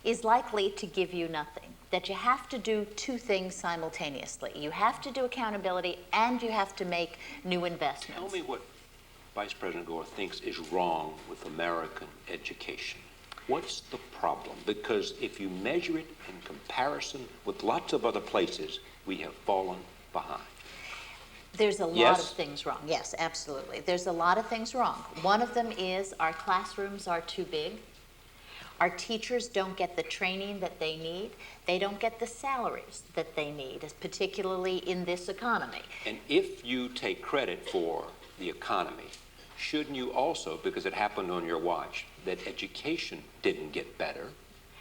is likely to give you nothing, that you have to do two things simultaneously. You have to do accountability and you have to make new investments. Tell me what Vice President Gore thinks is wrong with American education. What's the problem? Because if you measure it in comparison with lots of other places, we have fallen behind. There's a lot Yes? of things wrong. Yes, absolutely. There's a lot of things wrong. One of them is our classrooms are too big. Our teachers don't get the training that they need. They don't get the salaries that they need, particularly in this economy. And if you take credit for the economy, shouldn't you also, because it happened on your watch, that education didn't get better?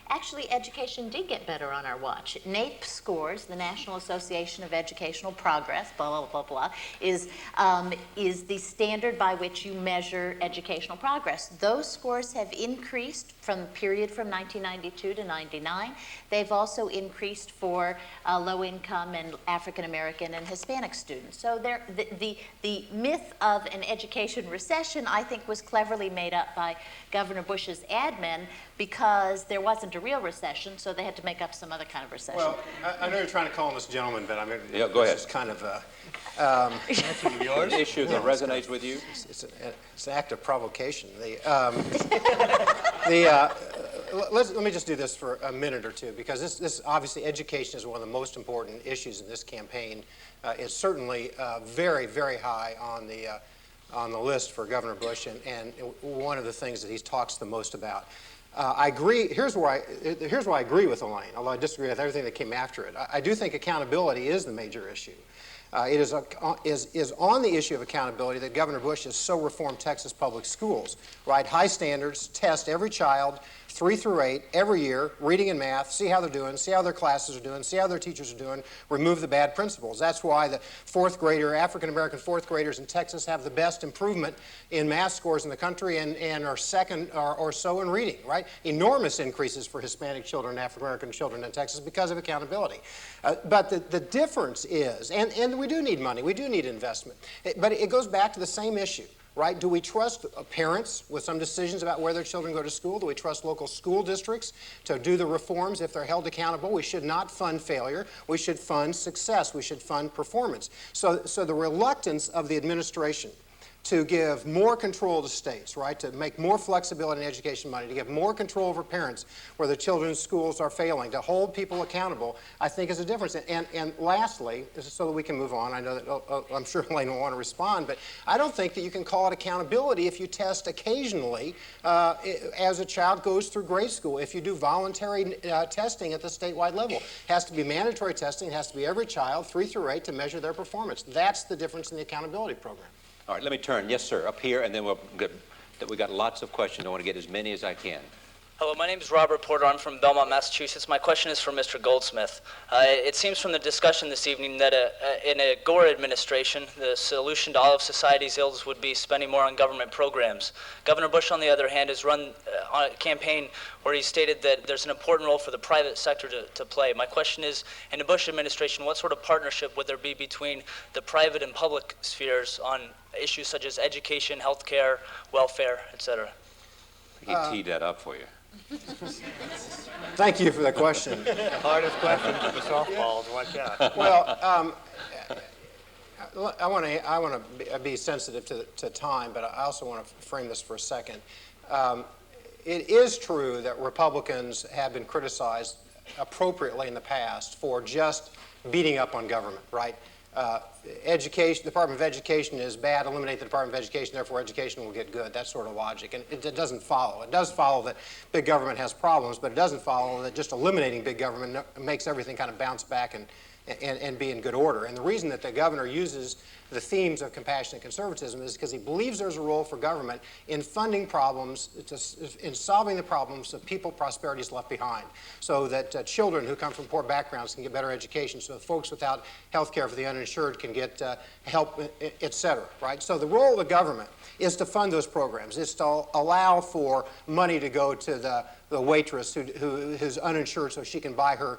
Actually, education did get better on our watch. NAEP scores, the National Association of Educational Progress, blah, blah, blah, blah, is the standard by which you measure educational progress. Those scores have increased from the period from 1992 to 99. They've also increased for low-income and African-American and Hispanic students. So the myth of an education recession, I think, was cleverly made up by Governor Bush's ad men because there wasn't a real recession, so they had to make up some other kind of recession. Well, I know you're trying to call him this gentleman, but I mean, Yeah, go ahead. this is kind of An issue that resonates with you? it's an act of provocation. Let me just do this for a minute or two, because this obviously education is one of the most important issues in this campaign. It's certainly very, very high on the list for Governor Bush, and one of the things that he talks the most about. I agree. Here's where I agree with Elaine, although I disagree with everything that came after it. I do think accountability is the major issue. It is on the issue of accountability that Governor Bush has so reformed Texas public schools, right? High standards, test every child, 3 through 8, every year, reading and math, see how they're doing, see how their classes are doing, see how their teachers are doing, remove the bad principles. That's why the African-American fourth graders in Texas have the best improvement in math scores in the country and are second or so in reading, right? Enormous increases for Hispanic children and African-American children in Texas because of accountability. But the difference is, and we do need money, we do need investment, but it goes back to the same issue. Right? Do we trust parents with some decisions about where their children go to school? Do we trust local school districts to do the reforms if they're held accountable? We should not fund failure. We should fund success. We should fund performance. So the reluctance of the administration to give more control to states, right, to make more flexibility in education money, to give more control over parents where the children's schools are failing, to hold people accountable, I think is a difference. And lastly, so that we can move on, I know that I'm sure Elaine will want to respond, but I don't think that you can call it accountability if you test occasionally as a child goes through grade school, if you do voluntary testing at the statewide level. It has to be mandatory testing. It has to be every child, 3 through 8, to measure their performance. That's the difference in the accountability program. All right, let me turn. Yes, sir, up here, and then we got lots of questions. I want to get as many as I can. Hello, my name is Robert Porter. I'm from Belmont, Massachusetts. My question is for Mr. Goldsmith. It seems from the discussion this evening that in a Gore administration, the solution to all of society's ills would be spending more on government programs. Governor Bush, on the other hand, has run campaign where he stated that there's an important role for the private sector to play. My question is, in the Bush administration, what sort of partnership would there be between the private and public spheres on issues such as education, healthcare, welfare, et cetera? He teed that up for you. Thank you for the question. Hardest question for the softballs, watch out. Well, I want to be sensitive to time, but I also want to frame this for a second. It is true that Republicans have been criticized appropriately in the past for just beating up on government, right? Education, the Department of Education is bad, eliminate the Department of Education, therefore education will get good. That sort of logic. And it doesn't follow. It does follow that big government has problems, but it doesn't follow that just eliminating big government makes everything kind of bounce back and be in good order. And the reason that the governor uses the themes of compassionate conservatism is because he believes there's a role for government in funding problems, in solving the problems of people prosperity is left behind, so that children who come from poor backgrounds can get better education, so that folks without health care for the uninsured can get help, et cetera, right? So the role of the government is to fund those programs. It's to allow for money to go to the waitress who's uninsured so she can buy her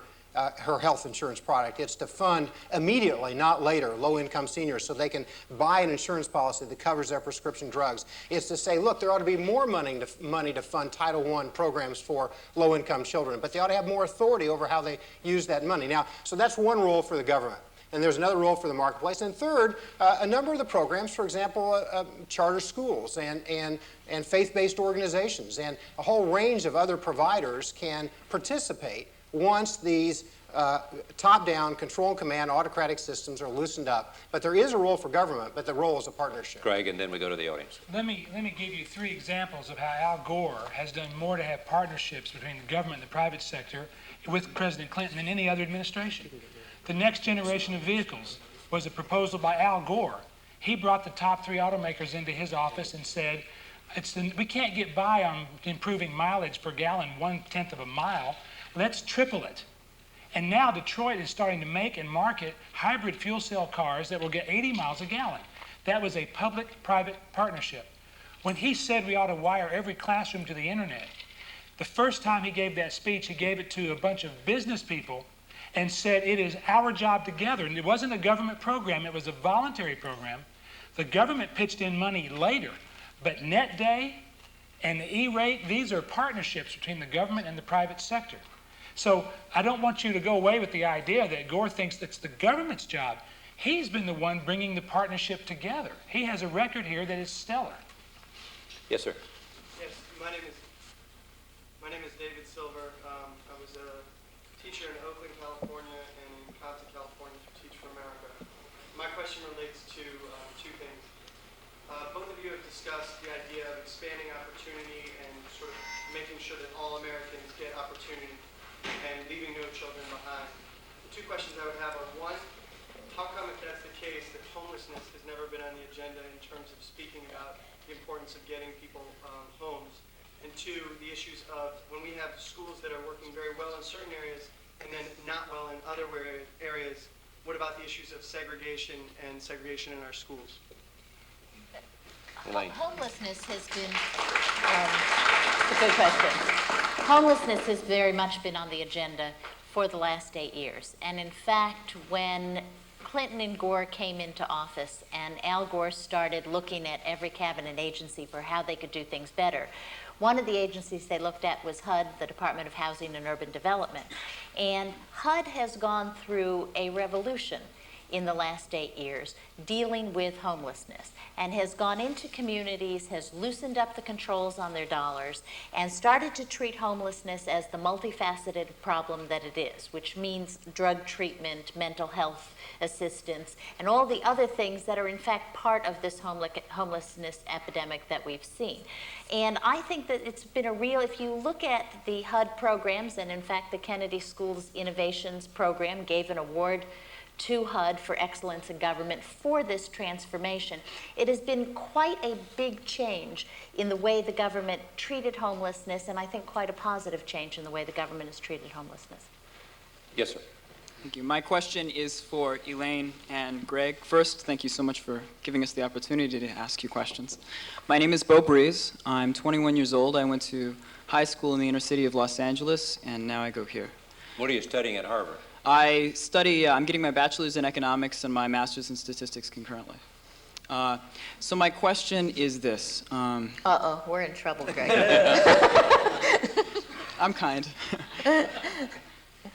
health insurance product. It's to fund immediately, not later, low-income seniors so they can buy an insurance policy that covers their prescription drugs. It's to say, look, there ought to be more money to fund Title I programs for low-income children, but they ought to have more authority over how they use that money. Now, so that's one role for the government. And there's another role for the marketplace. And third, a number of the programs, for example, charter schools and faith-based organizations and a whole range of other providers can participate once these top-down control and command autocratic systems are loosened up. But there is a role for government, but the role is a partnership. Greg, and then we go to the audience. Let me give you 3 examples of how Al Gore has done more to have partnerships between the government and the private sector with President Clinton than any other administration. The next generation of vehicles was a proposal by Al Gore. He brought the top 3 automakers into his office and said, we can't get by on improving mileage per gallon 1/10 of a mile. Let's triple it. And now Detroit is starting to make and market hybrid fuel cell cars that will get 80 miles a gallon. That was a public-private partnership. When he said we ought to wire every classroom to the internet, the first time he gave that speech, he gave it to a bunch of business people and said it is our job together. And it wasn't a government program, it was a voluntary program. The government pitched in money later, but NetDay and the E-rate, these are partnerships between the government and the private sector. So I don't want you to go away with the idea that Gore thinks it's the government's job. He's been the one bringing the partnership together. He has a record here that is stellar. Yes, sir. Yes, my name is David Silver. I was a teacher in Oakland, California, and in Compton, California for Teach for America. My question relates to 2 things. Both of you have discussed the idea of expanding opportunity and sort of making sure that all Americans get opportunity and leaving no children behind. The 2 questions I would have are, 1, how come if that's the case that homelessness has never been on the agenda in terms of speaking about the importance of getting people homes? And 2, the issues of when we have schools that are working very well in certain areas and then not well in other areas, what about the issues of segregation and segregation in our schools? Elaine. Homelessness has been, it's a good question. Homelessness has very much been on the agenda for the last 8 years. And in fact, when Clinton and Gore came into office and Al Gore started looking at every cabinet agency for how they could do things better, one of the agencies they looked at was HUD, the Department of Housing and Urban Development. And HUD has gone through a revolution in the last 8 years dealing with homelessness and has gone into communities, has loosened up the controls on their dollars, and started to treat homelessness as the multifaceted problem that it is, which means drug treatment, mental health assistance, and all the other things that are in fact part of this homelessness epidemic that we've seen. And I think that it's been a real, if you look at the HUD programs, and in fact the Kennedy School's Innovations program gave an award to HUD for excellence in government for this transformation. It has been quite a big change in the way the government treated homelessness, and I think quite a positive change in the way the government has treated homelessness. Yes, sir. Thank you. My question is for Elaine and Greg. First, thank you so much for giving us the opportunity to ask you questions. My name is Bo Breeze. I'm 21 years old. I went to high school in the inner city of Los Angeles, and now I go here. What are you studying at Harvard? I'm getting my bachelor's in economics and my master's in statistics concurrently. So my question is this. Uh-oh, we're in trouble, Greg. I'm kind.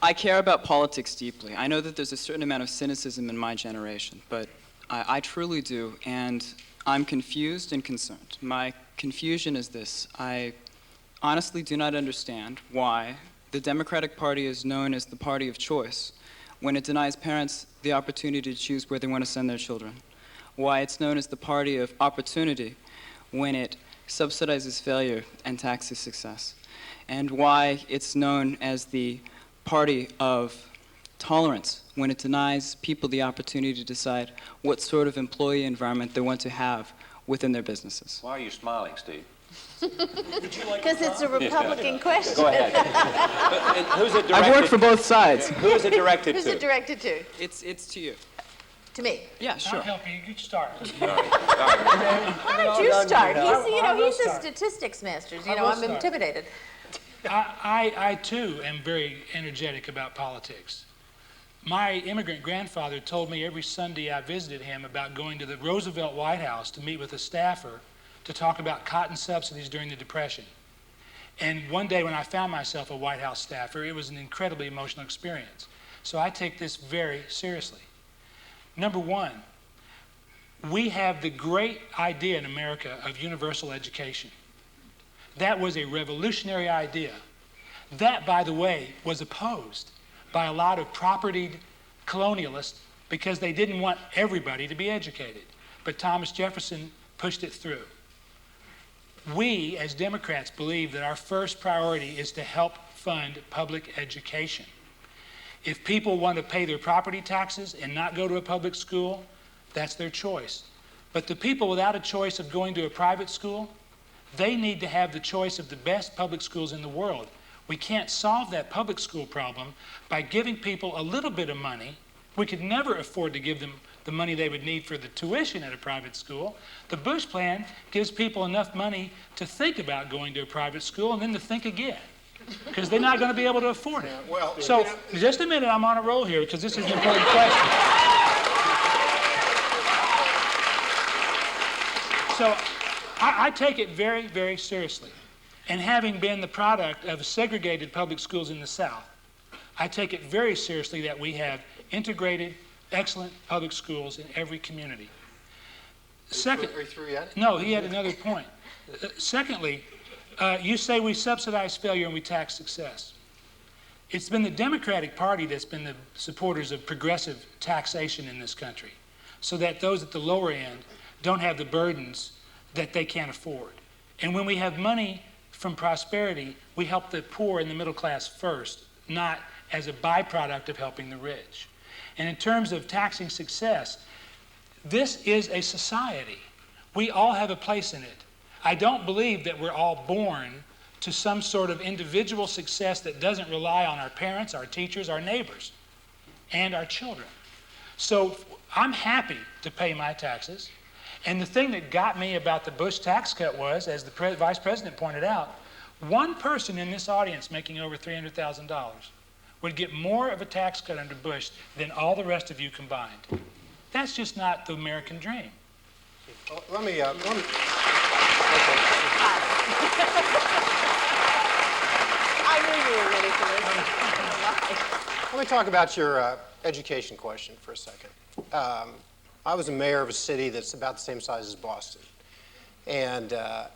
I care about politics deeply. I know that there's a certain amount of cynicism in my generation, but I truly do, and I'm confused and concerned. My confusion is this. I honestly do not understand why the Democratic Party is known as the party of choice when it denies parents the opportunity to choose where they want to send their children. Why it's known as the party of opportunity when it subsidizes failure and taxes success. And why it's known as the party of tolerance when it denies people the opportunity to decide what sort of employee environment they want to have within their businesses. Why are you smiling, Steve? Because it's a Republican question. Go ahead. And who's it directed? I've worked for both sides. Who is it directed Who's to? it directed to? It's to you. To me. Yeah, I'll sure. help you. You start. Why don't you start? I will He's a start. statistics master. I will I'm start. intimidated. I too am very energetic about politics. My immigrant grandfather told me every Sunday I visited him about going to the Roosevelt White House to meet with a staffer to talk about cotton subsidies during the Depression. And one day when I found myself a White House staffer, it was an incredibly emotional experience. So I take this very seriously. Number one, we have the great idea in America of universal education. That was a revolutionary idea. That, by the way, was opposed by a lot of propertied colonialists because they didn't want everybody to be educated. But Thomas Jefferson pushed it through. We, as Democrats, believe that our first priority is to help fund public education. If people want to pay their property taxes and not go to a public school, that's their choice. But the people without a choice of going to a private school, they need to have the choice of the best public schools in the world. We can't solve that public school problem by giving people a little bit of money. We could never afford to give them the money they would need for the tuition at a private school. The Bush plan gives people enough money to think about going to a private school and then to think again, because they're not going to be able to afford it. So, just a minute, I'm on a roll here because this is an important question. So, I take it very, very seriously. And having been the product of segregated public schools in the South, I take it very seriously that we have integrated, excellent public schools in every community. Second, Are you through yet? no, he had another point. Secondly, you say we subsidize failure and we tax success. It's been the Democratic Party that's been the supporters of progressive taxation in this country, so that those at the lower end don't have the burdens that they can't afford. And when we have money from prosperity, we help the poor and the middle class first, not as a byproduct of helping the rich. And in terms of taxing success, this is a society. We all have a place in it. I don't believe that we're all born to some sort of individual success that doesn't rely on our parents, our teachers, our neighbors, and our children. So I'm happy to pay my taxes. And the thing that got me about the Bush tax cut was, as the Vice President pointed out, one person in this audience making over $300,000 would get more of a tax cut under Bush than all the rest of you combined. That's just not the American dream. Well, let me okay. I knew you were ready for this. Let me talk about your education question for a second. I was a mayor of a city that's about the same size as Boston. And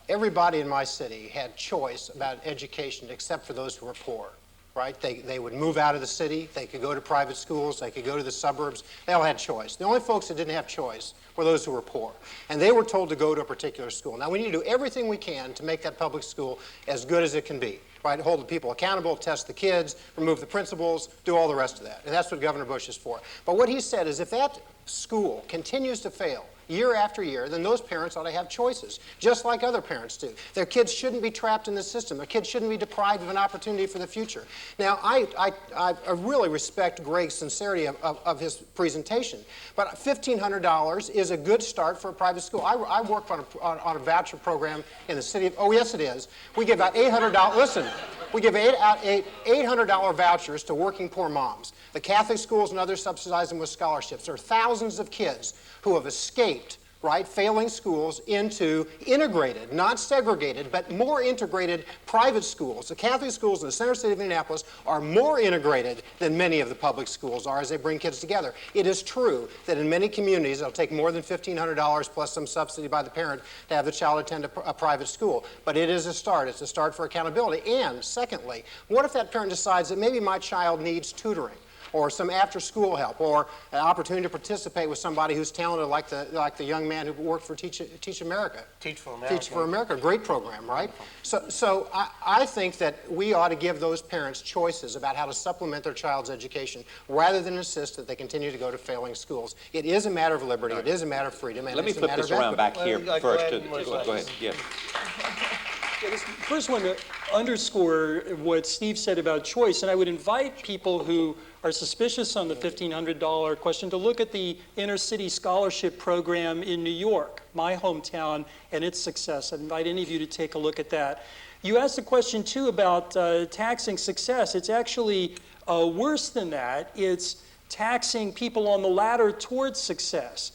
everybody in my city had choice about education except for those who were poor, right? They would move out of the city. They could go to private schools. They could go to the suburbs. They all had choice. The only folks that didn't have choice were those who were poor. And they were told to go to a particular school. Now, we need to do everything we can to make that public school as good as it can be, right? Hold the people accountable, test the kids, remove the principals, do all the rest of that. And that's what Governor Bush is for. But what he said is if that school continues to fail year after year, then those parents ought to have choices, just like other parents do. Their kids shouldn't be trapped in the system. Their kids shouldn't be deprived of an opportunity for the future. Now, I really respect Greg's sincerity of his presentation, but $1,500 is a good start for a private school. I work on a voucher program in the city of, oh yes it is. We give out $800, listen, we give out $800 vouchers to working poor moms. The Catholic schools and others subsidize them with scholarships. There are thousands of kids who have escaped, right, failing schools into integrated, not segregated, but more integrated private schools. The Catholic schools in the center city of Indianapolis are more integrated than many of the public schools are as they bring kids together. It is true that in many communities it'll take more than $1,500 plus some subsidy by the parent to have the child attend a private school. But it is a start. It's a start for accountability. And secondly, what if that parent decides that maybe my child needs tutoring, or some after-school help, or an opportunity to participate with somebody who's talented, like the young man who worked for Teach America. Teach for America. Teach for America, great program, right? So I think that we ought to give those parents choices about how to supplement their child's education, rather than insist that they continue to go to failing schools. It is a matter of liberty, it is a matter of freedom, and Let me it's a flip matter this of around equity. back here Go first. ahead, Go ahead, yeah. First, want to underscore what Steve said about choice, and I would invite people who are suspicious on the $1,500 question to look at the inner city scholarship program in New York, my hometown, and its success. I'd invite any of you to take a look at that. You asked the question too about taxing success. It's actually worse than that. It's taxing people on the ladder towards success.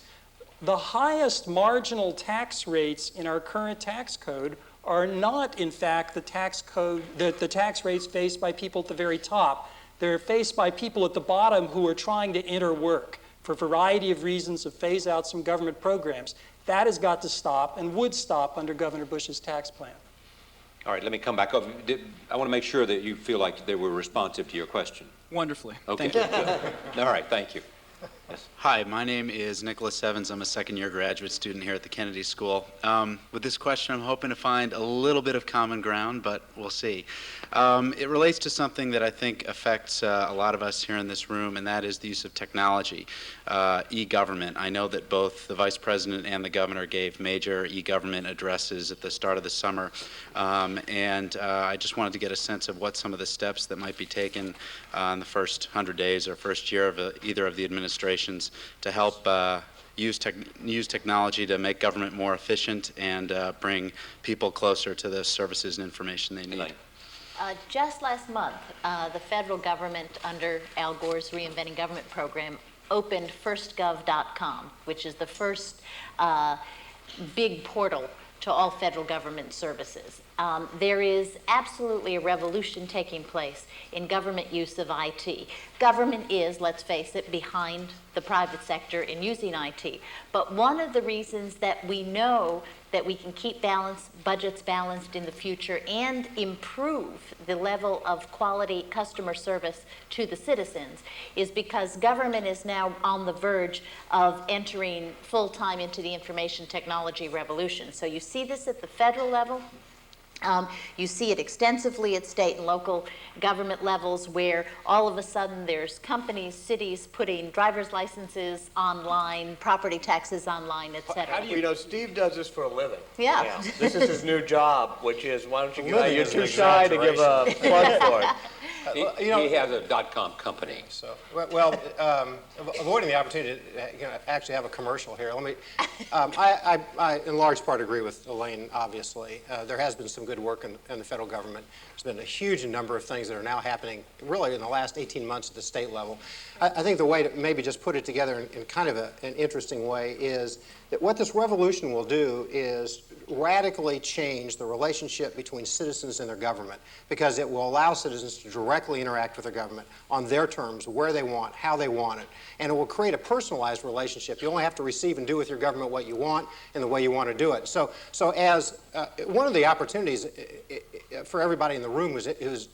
The highest marginal tax rates in our current tax code are not, in fact, the tax rates faced by people at the very top. They're faced by people at the bottom who are trying to enter work for a variety of reasons to phase out some government programs. That has got to stop and would stop under Governor Bush's tax plan. All right, let me come back up. I want to make sure that you feel like they were responsive to your question. Wonderfully. Okay. Thank you. Good. All right, thank you. Yes. Hi, my name is Nicholas Evans. I'm a second-year graduate student here at the Kennedy School. With this question, I'm hoping to find a little bit of common ground, but we'll see. It relates to something that I think affects a lot of us here in this room, and that is the use of technology, e-government. I know that both the Vice President and the Governor gave major e-government addresses at the start of the summer, and I just wanted to get a sense of what some of the steps that might be taken in the first 100 days or first year of either of the administrations to help use technology to make government more efficient and bring people closer to the services and information they need. Just last month, the federal government, under Al Gore's Reinventing Government program, opened firstgov.com, which is the first big portal to all federal government services. There is absolutely a revolution taking place in government use of IT. Government is, let's face it, behind the private sector in using IT. But one of the reasons that we know that we can keep budgets balanced in the future and improve the level of quality customer service to the citizens is because government is now on the verge of entering full-time into the information technology revolution. So you see this at the federal level. You see it extensively at state and local government levels, where all of a sudden there's companies, cities putting driver's licenses online, property taxes online, et cetera. You know, Steve does this for a living. Yeah. This is his new job, which is, why don't you give, you're too shy to give a plug for it. He has a .com company. So, avoiding the opportunity to actually have a commercial here, let me, I in large part agree with Elaine, obviously. There has been some good work in the federal government. There's been a huge number of things that are now happening really in the last 18 months at the state level. I think the way to maybe just put it together in kind of an interesting way is that what this revolution will do is radically change the relationship between citizens and their government, because it will allow citizens to directly interact with their government on their terms, where they want, how they want it. And it will create a personalized relationship. You only have to receive and do with your government what you want and the way you want to do it. So as one of the opportunities for everybody in the room who's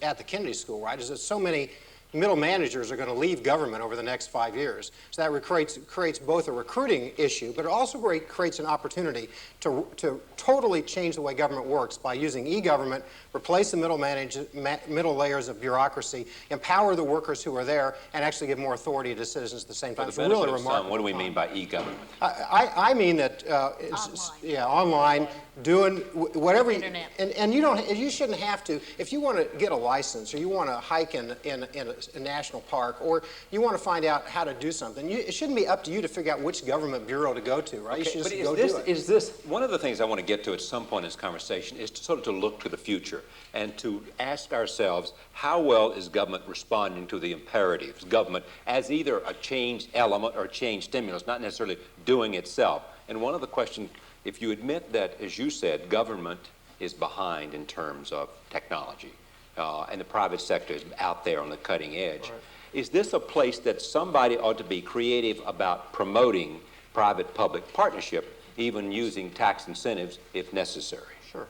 at the Kennedy School, right, is that so many middle managers are going to leave government over the next 5 years. So that creates both a recruiting issue, but it also creates an opportunity to totally change the way government works by using e-government, replace the middle layers of bureaucracy, empower the workers who are there, and actually give more authority to citizens at the same time. It's really remarkable. What do we mean by e-government? I mean that online, doing whatever, Internet. and you shouldn't have to. If you want to get a license, or you want to hike in a national park, or you want to find out how to do something, it shouldn't be up to you to figure out which government bureau to go to, right? You should just go do it. Is this one of the things I want to get to at some point in this conversation is to sort of to look to the future and to ask ourselves, how well is government responding to the imperatives? Government as either a changed element or a changed stimulus, not necessarily doing itself. And one of the questions, if you admit that, as you said, government is behind in terms of technology, and the private sector is out there on the cutting edge, right, is this a place that somebody ought to be creative about promoting private-public partnership, even using tax incentives if necessary? Sure.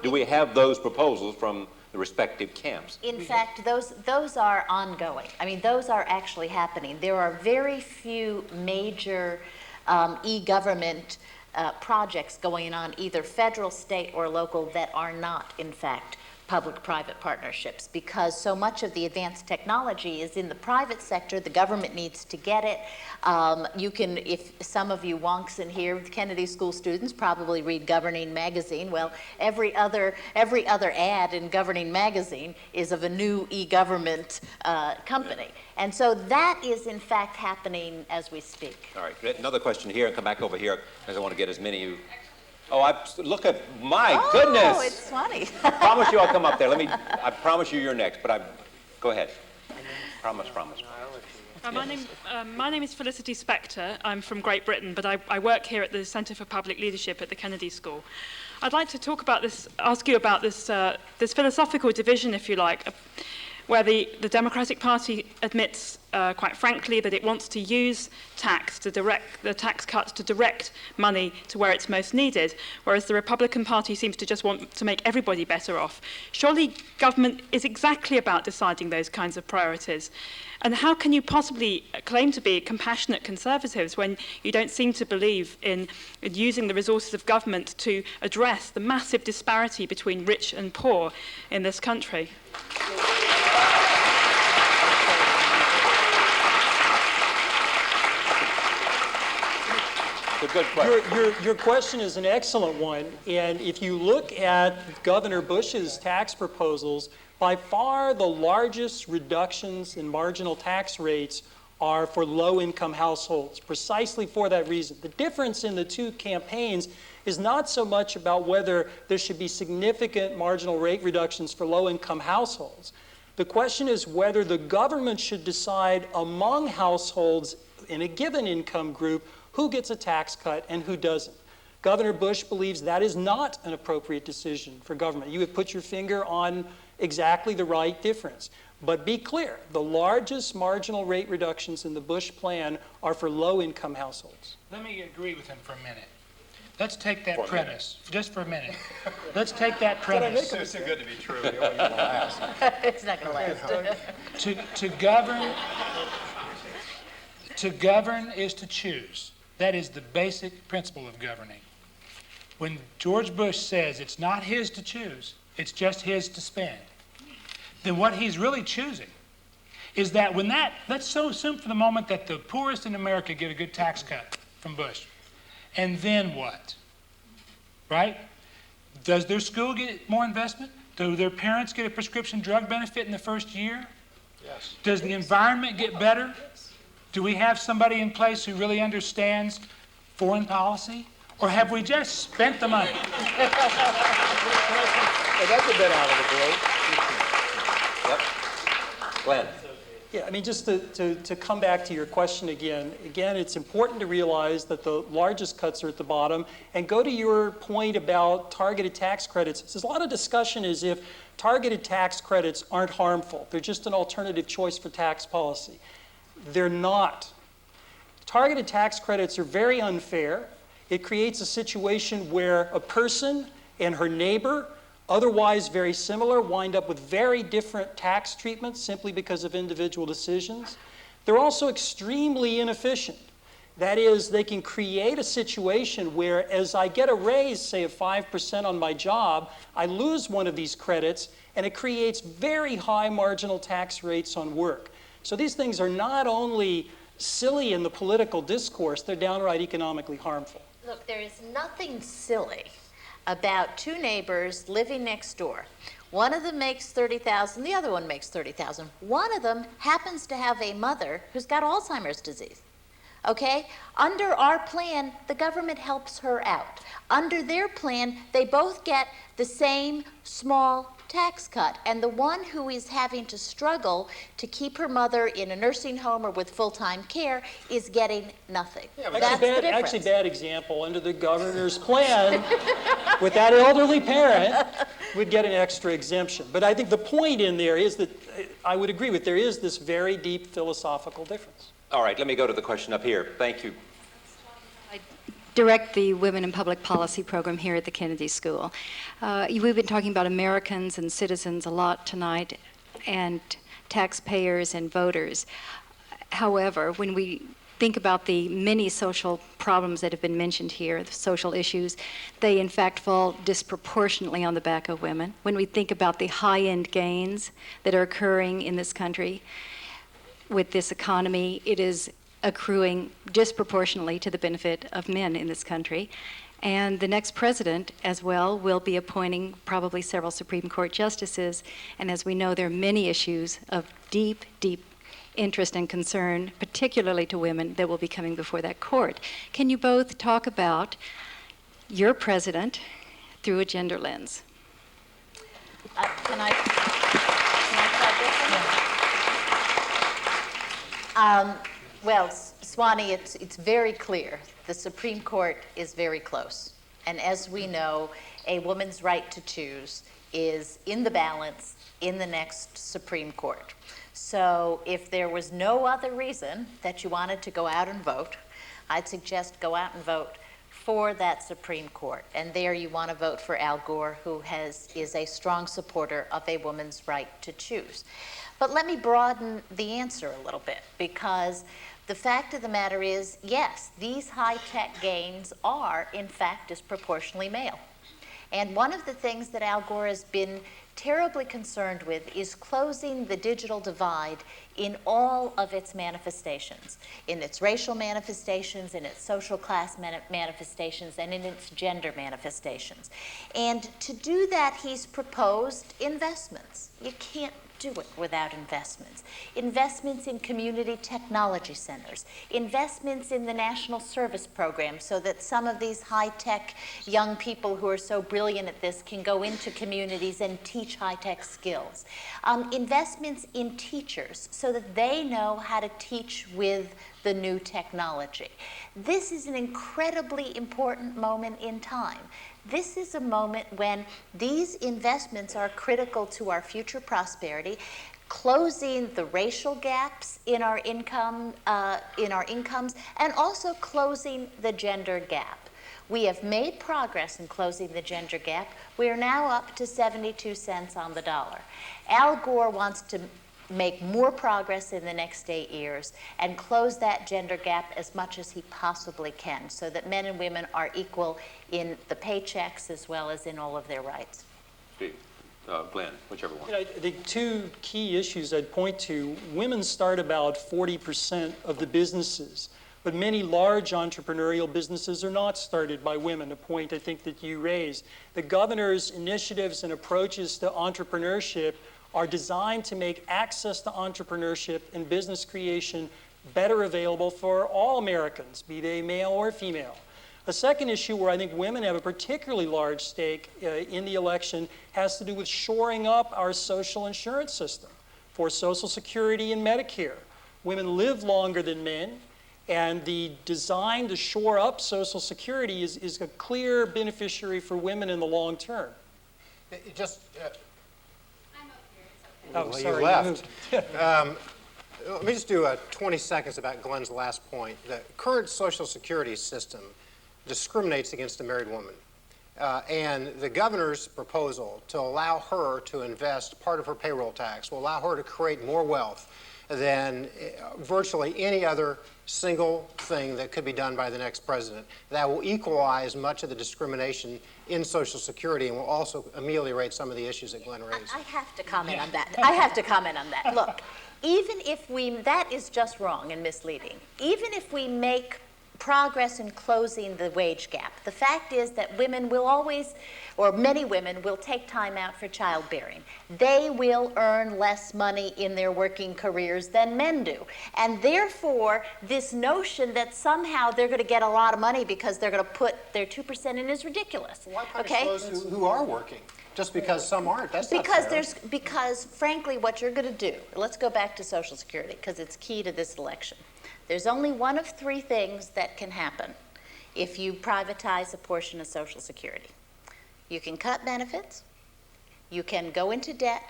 Do we have those proposals from the respective camps? In fact, those are ongoing. I mean, those are actually happening. There are very few major e-government projects going on, either federal, state, or local, that are not, in fact, public-private partnerships, because so much of the advanced technology is in the private sector. The government needs to get it. You can, if some of you wonks in here, Kennedy School students probably read Governing Magazine. Well, every other ad in Governing Magazine is of a new e-government company. And so that is, in fact, happening as we speak. All right, another question here, and come back over here, because I want to get as many of you. Oh, look at, my goodness. Oh, it's funny. I promise you I'll come up there. I promise you you're next, but go ahead. Promise. My name is Felicity Spector. I'm from Great Britain, but I work here at the Centre for Public Leadership at the Kennedy School. I'd like to talk about this, ask you about this philosophical division, if you like, where the Democratic Party admits, quite frankly, that it wants to use the tax cuts to direct money to where it's most needed, whereas the Republican Party seems to just want to make everybody better off. Surely government is exactly about deciding those kinds of priorities. And how can you possibly claim to be compassionate conservatives when you don't seem to believe in using the resources of government to address the massive disparity between rich and poor in this country? It's a good question. Your question is an excellent one, and if you look at Governor Bush's tax proposals, by far the largest reductions in marginal tax rates are for low-income households, precisely for that reason. The difference in the two campaigns is not so much about whether there should be significant marginal rate reductions for low-income households. The question is whether the government should decide among households in a given income group who gets a tax cut and who doesn't. Governor Bush believes that is not an appropriate decision for government. You have put your finger on exactly the right difference. But be clear, the largest marginal rate reductions in the Bush plan are for low-income households. Let me agree with him for a minute. Let's take that premise, just for a minute. Let's take that premise. It's too good to be true. You don't even last. It's not going to last. To govern is to choose. That is the basic principle of governing. When George Bush says it's not his to choose, it's just his to spend, then what he's really choosing is that let's so assume for the moment that the poorest in America get a good tax cut from Bush. And then what? Right? Does their school get more investment? Do their parents get a prescription drug benefit in the first year? Yes. Does the environment get better? Do we have somebody in place who really understands foreign policy? Or have we just spent the money? That's a bit out of the blue. Yep. Glenn. Yeah, I mean, just to come back to your question again, it's important to realize that the largest cuts are at the bottom. And go to your point about targeted tax credits. There's a lot of discussion as if targeted tax credits aren't harmful. They're just an alternative choice for tax policy. They're not. Targeted tax credits are very unfair. It creates a situation where a person and her neighbor otherwise very similar, wind up with very different tax treatments simply because of individual decisions. They're also extremely inefficient. That is, they can create a situation where as I get a raise, say of 5% on my job, I lose one of these credits, and it creates very high marginal tax rates on work. So these things are not only silly in the political discourse, they're downright economically harmful. Look, there is nothing silly about two neighbors living next door. One of them makes $30,000, the other one makes $30,000. One of them happens to have a mother who's got Alzheimer's disease. Okay? Under our plan, the government helps her out. Under their plan, they both get the same small tax cut. And the one who is having to struggle to keep her mother in a nursing home or with full-time care is getting nothing. That's the difference. Actually, bad example. Under the governor's plan, with that elderly parent, would get an extra exemption. But I think the point in there is that I would agree with, there is this very deep philosophical difference. All right, let me go to the question up here. Thank you. Direct the Women in Public Policy program here at the Kennedy School. We've been talking about Americans and citizens a lot tonight, and taxpayers and voters. However, when we think about the many social problems that have been mentioned here, the social issues, they in fact fall disproportionately on the back of women. When we think about the high-end gains that are occurring in this country with this economy, it is accruing disproportionately to the benefit of men in this country. And the next president, as well, will be appointing probably several Supreme Court justices. And as we know, there are many issues of deep, deep interest and concern, particularly to women, that will be coming before that court. Can you both talk your president through a gender lens? Can I start this one? Well, Swanee, it's very clear. The Supreme Court is very close. And as we know, a woman's right to choose is in the balance in the next Supreme Court. So if there was no other reason that you wanted to go out and vote, I'd suggest go out and vote for that Supreme Court. And there you want to vote for Al Gore, who is a strong supporter of a woman's right to choose. But let me broaden the answer a little bit, because the fact of the matter is, yes, these high-tech gains are, in fact, disproportionately male. And one of the things that Al Gore has been terribly concerned with is closing the digital divide in all of its manifestations, in its racial manifestations, in its social class manifestations, and in its gender manifestations. And to do that, he's proposed investments. You can't do it without investments. Investments in community technology centers, investments in the National Service Program so that some of these high-tech young people who are so brilliant at this can go into communities and teach high-tech skills. Investments in teachers so that they know how to teach with the new technology. This is an incredibly important moment in time. This is a moment when these investments are critical to our future prosperity, closing the racial gaps in our incomes, and also closing the gender gap. We have made progress in closing the gender gap. We are now up to 72 cents on the dollar. Al Gore wants to make more progress in the next 8 years and close that gender gap as much as he possibly can so that men and women are equal in the paychecks as well as in all of their rights. Steve, Glenn, whichever one. I think two key issues I'd point to. Women start about 40% of the businesses, but many large entrepreneurial businesses are not started by women, a point I think that you raised. The governor's initiatives and approaches to entrepreneurship are designed to make access to entrepreneurship and business creation better available for all Americans, be they male or female. A second issue where I think women have a particularly large stake in the election has to do with shoring up our social insurance system for Social Security and Medicare. Women live longer than men, and the design to shore up Social Security is a clear beneficiary for women in the long term. It just... Oh, well, sorry, you left. Let me just do 20 seconds about Glenn's last point. The current Social Security system discriminates against a married woman. And the governor's proposal to allow her to invest part of her payroll tax will allow her to create more wealth than virtually any other single thing that could be done by the next president. That will equalize much of the discrimination in Social Security and will also ameliorate some of the issues that Glenn raised. I have to comment on that. I have to comment on that. Look, even if that is just wrong and misleading. Even if we make progress in closing the wage gap, the fact is that women will always, or many women will take time out for childbearing. They will earn less money in their working careers than men do. And therefore, this notion that somehow they're going to get a lot of money because they're going to put their 2% in is ridiculous. Why punish those who are working? Just because some aren't, that's not fair. Because frankly, what you're going to do, let's go back to Social Security, because it's key to this election. There's only one of three things that can happen if you privatize a portion of Social Security. You can cut benefits, you can go into debt,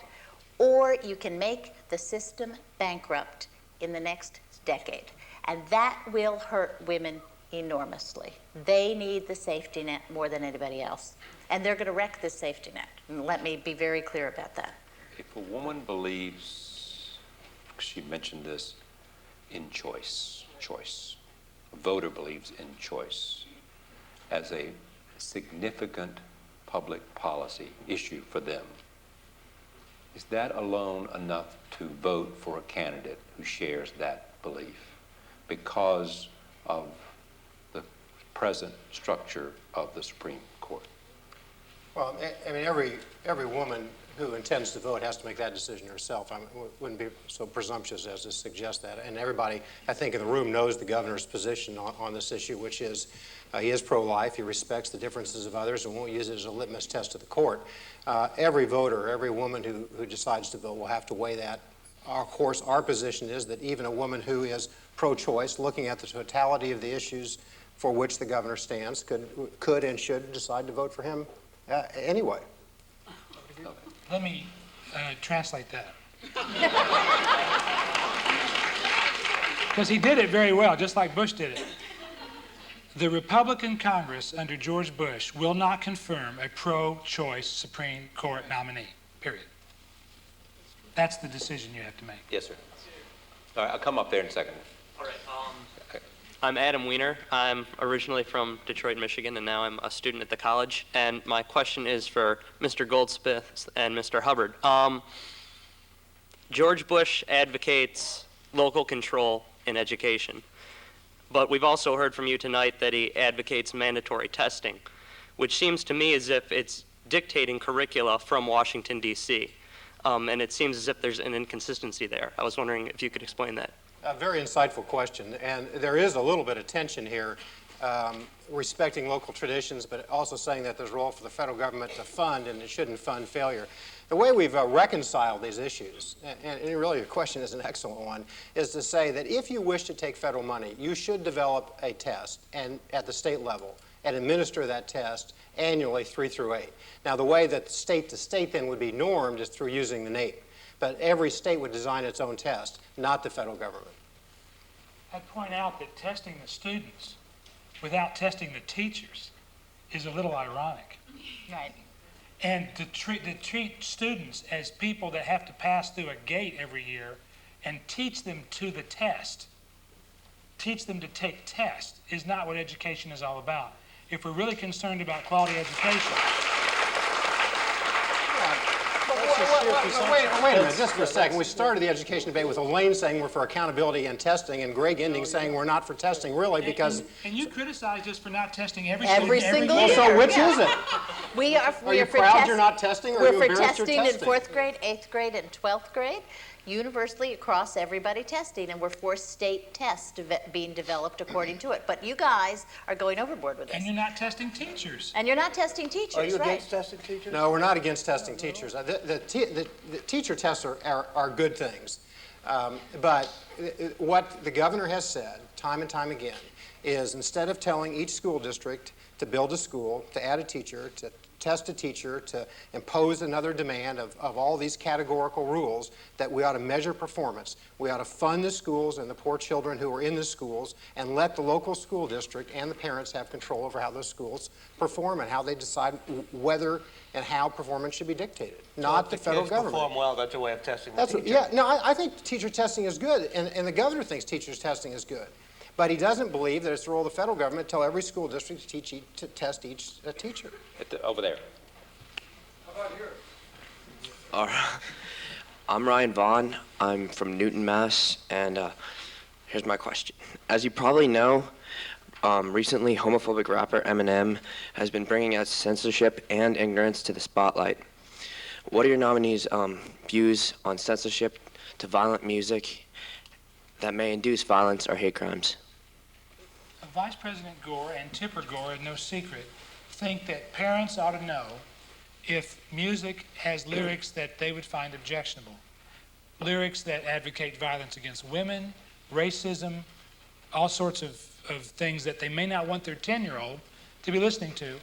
or you can make the system bankrupt in the next decade. And that will hurt women enormously. They need the safety net more than anybody else. And they're going to wreck this safety net. And let me be very clear about that. If a woman believes, she mentioned this, in choice, a voter believes in choice as a significant public policy issue for them, is that alone enough to vote for a candidate who shares that belief because of the present structure of the Supreme Court? Well, I mean, every woman who intends to vote has to make that decision herself. I wouldn't be so presumptuous as to suggest that. And everybody, I think, in the room knows the governor's position on this issue, which is he is pro-life, he respects the differences of others, and won't use it as a litmus test to the court. Every voter, every woman who decides to vote will have to weigh that. Of course, our position is that even a woman who is pro-choice, looking at the totality of the issues for which the governor stands, could and should decide to vote for him anyway. Let me translate that. Because he did it very well, just like Bush did it. The Republican Congress under George Bush will not confirm a pro-choice Supreme Court nominee, period. That's the decision you have to make. Yes, sir. All right, I'll come up there in a second. All right. I'm Adam Weiner. I'm originally from Detroit, Michigan, and now I'm a student at the college. And my question is for Mr. Goldsmith and Mr. Hubbard. George Bush advocates local control in education. But we've also heard from you tonight that he advocates mandatory testing, which seems to me as if it's dictating curricula from Washington, D.C. And it seems as if there's an inconsistency there. I was wondering if you could explain that. A very insightful question, and there is a little bit of tension here, respecting local traditions, but also saying that there's a role for the federal government to fund, and it shouldn't fund failure. The way we've reconciled these issues, and really your question is an excellent one, is to say that if you wish to take federal money, you should develop a test and at the state level and administer that test annually 3 through 8. Now, the way that state to state then would be normed is through using the NAEP. But every state would design its own test, not the federal government. I'd point out that testing the students without testing the teachers is a little ironic. Right. And to treat students as people that have to pass through a gate every year and teach them to the test, teach them to take tests, is not what education is all about. If we're really concerned about quality education, Wait a minute, just for a second. We started the education debate with Elaine saying we're for accountability and testing, and Greg ending saying we're not for testing, really, because... And you criticized us for not testing every single year. So which is it? We are you proud you're not testing, or are you we're for embarrassed you're testing testing? in 4th grade, 8th grade, and 12th grade. Universally across everybody testing, and we're for state tests being developed according to it. But you guys are going overboard with this. And you're not testing teachers. And you're not testing teachers, Are you right? against testing teachers? No, we're not against testing teachers. The teacher tests are good things. But what the governor has said time and time again is instead of telling each school district to build a school, to add a teacher, to test a teacher, to impose another demand of all these categorical rules, that we ought to measure performance. We ought to fund the schools and the poor children who are in the schools and let the local school district and the parents have control over how those schools perform and how they decide whether and how performance should be dictated, not the federal government. Perform well, that's a way of testing the That's teacher. yeah, no, I think teacher testing is good, and the governor thinks teachers testing is good. But he doesn't believe that it's the role of the federal government to tell every school district to test each teacher. Over there. How about yours? All right. I'm Ryan Vaughn. I'm from Newton, Mass. And here's my question. As you probably know, recently homophobic rapper Eminem has been bringing out censorship and ignorance to the spotlight. What are your nominees' views on censorship to violent music that may induce violence or hate crimes? Vice President Gore and Tipper Gore, no secret, think that parents ought to know if music has lyrics that they would find objectionable. Lyrics that advocate violence against women, racism, all sorts of things that they may not want their 10-year-old to be listening to,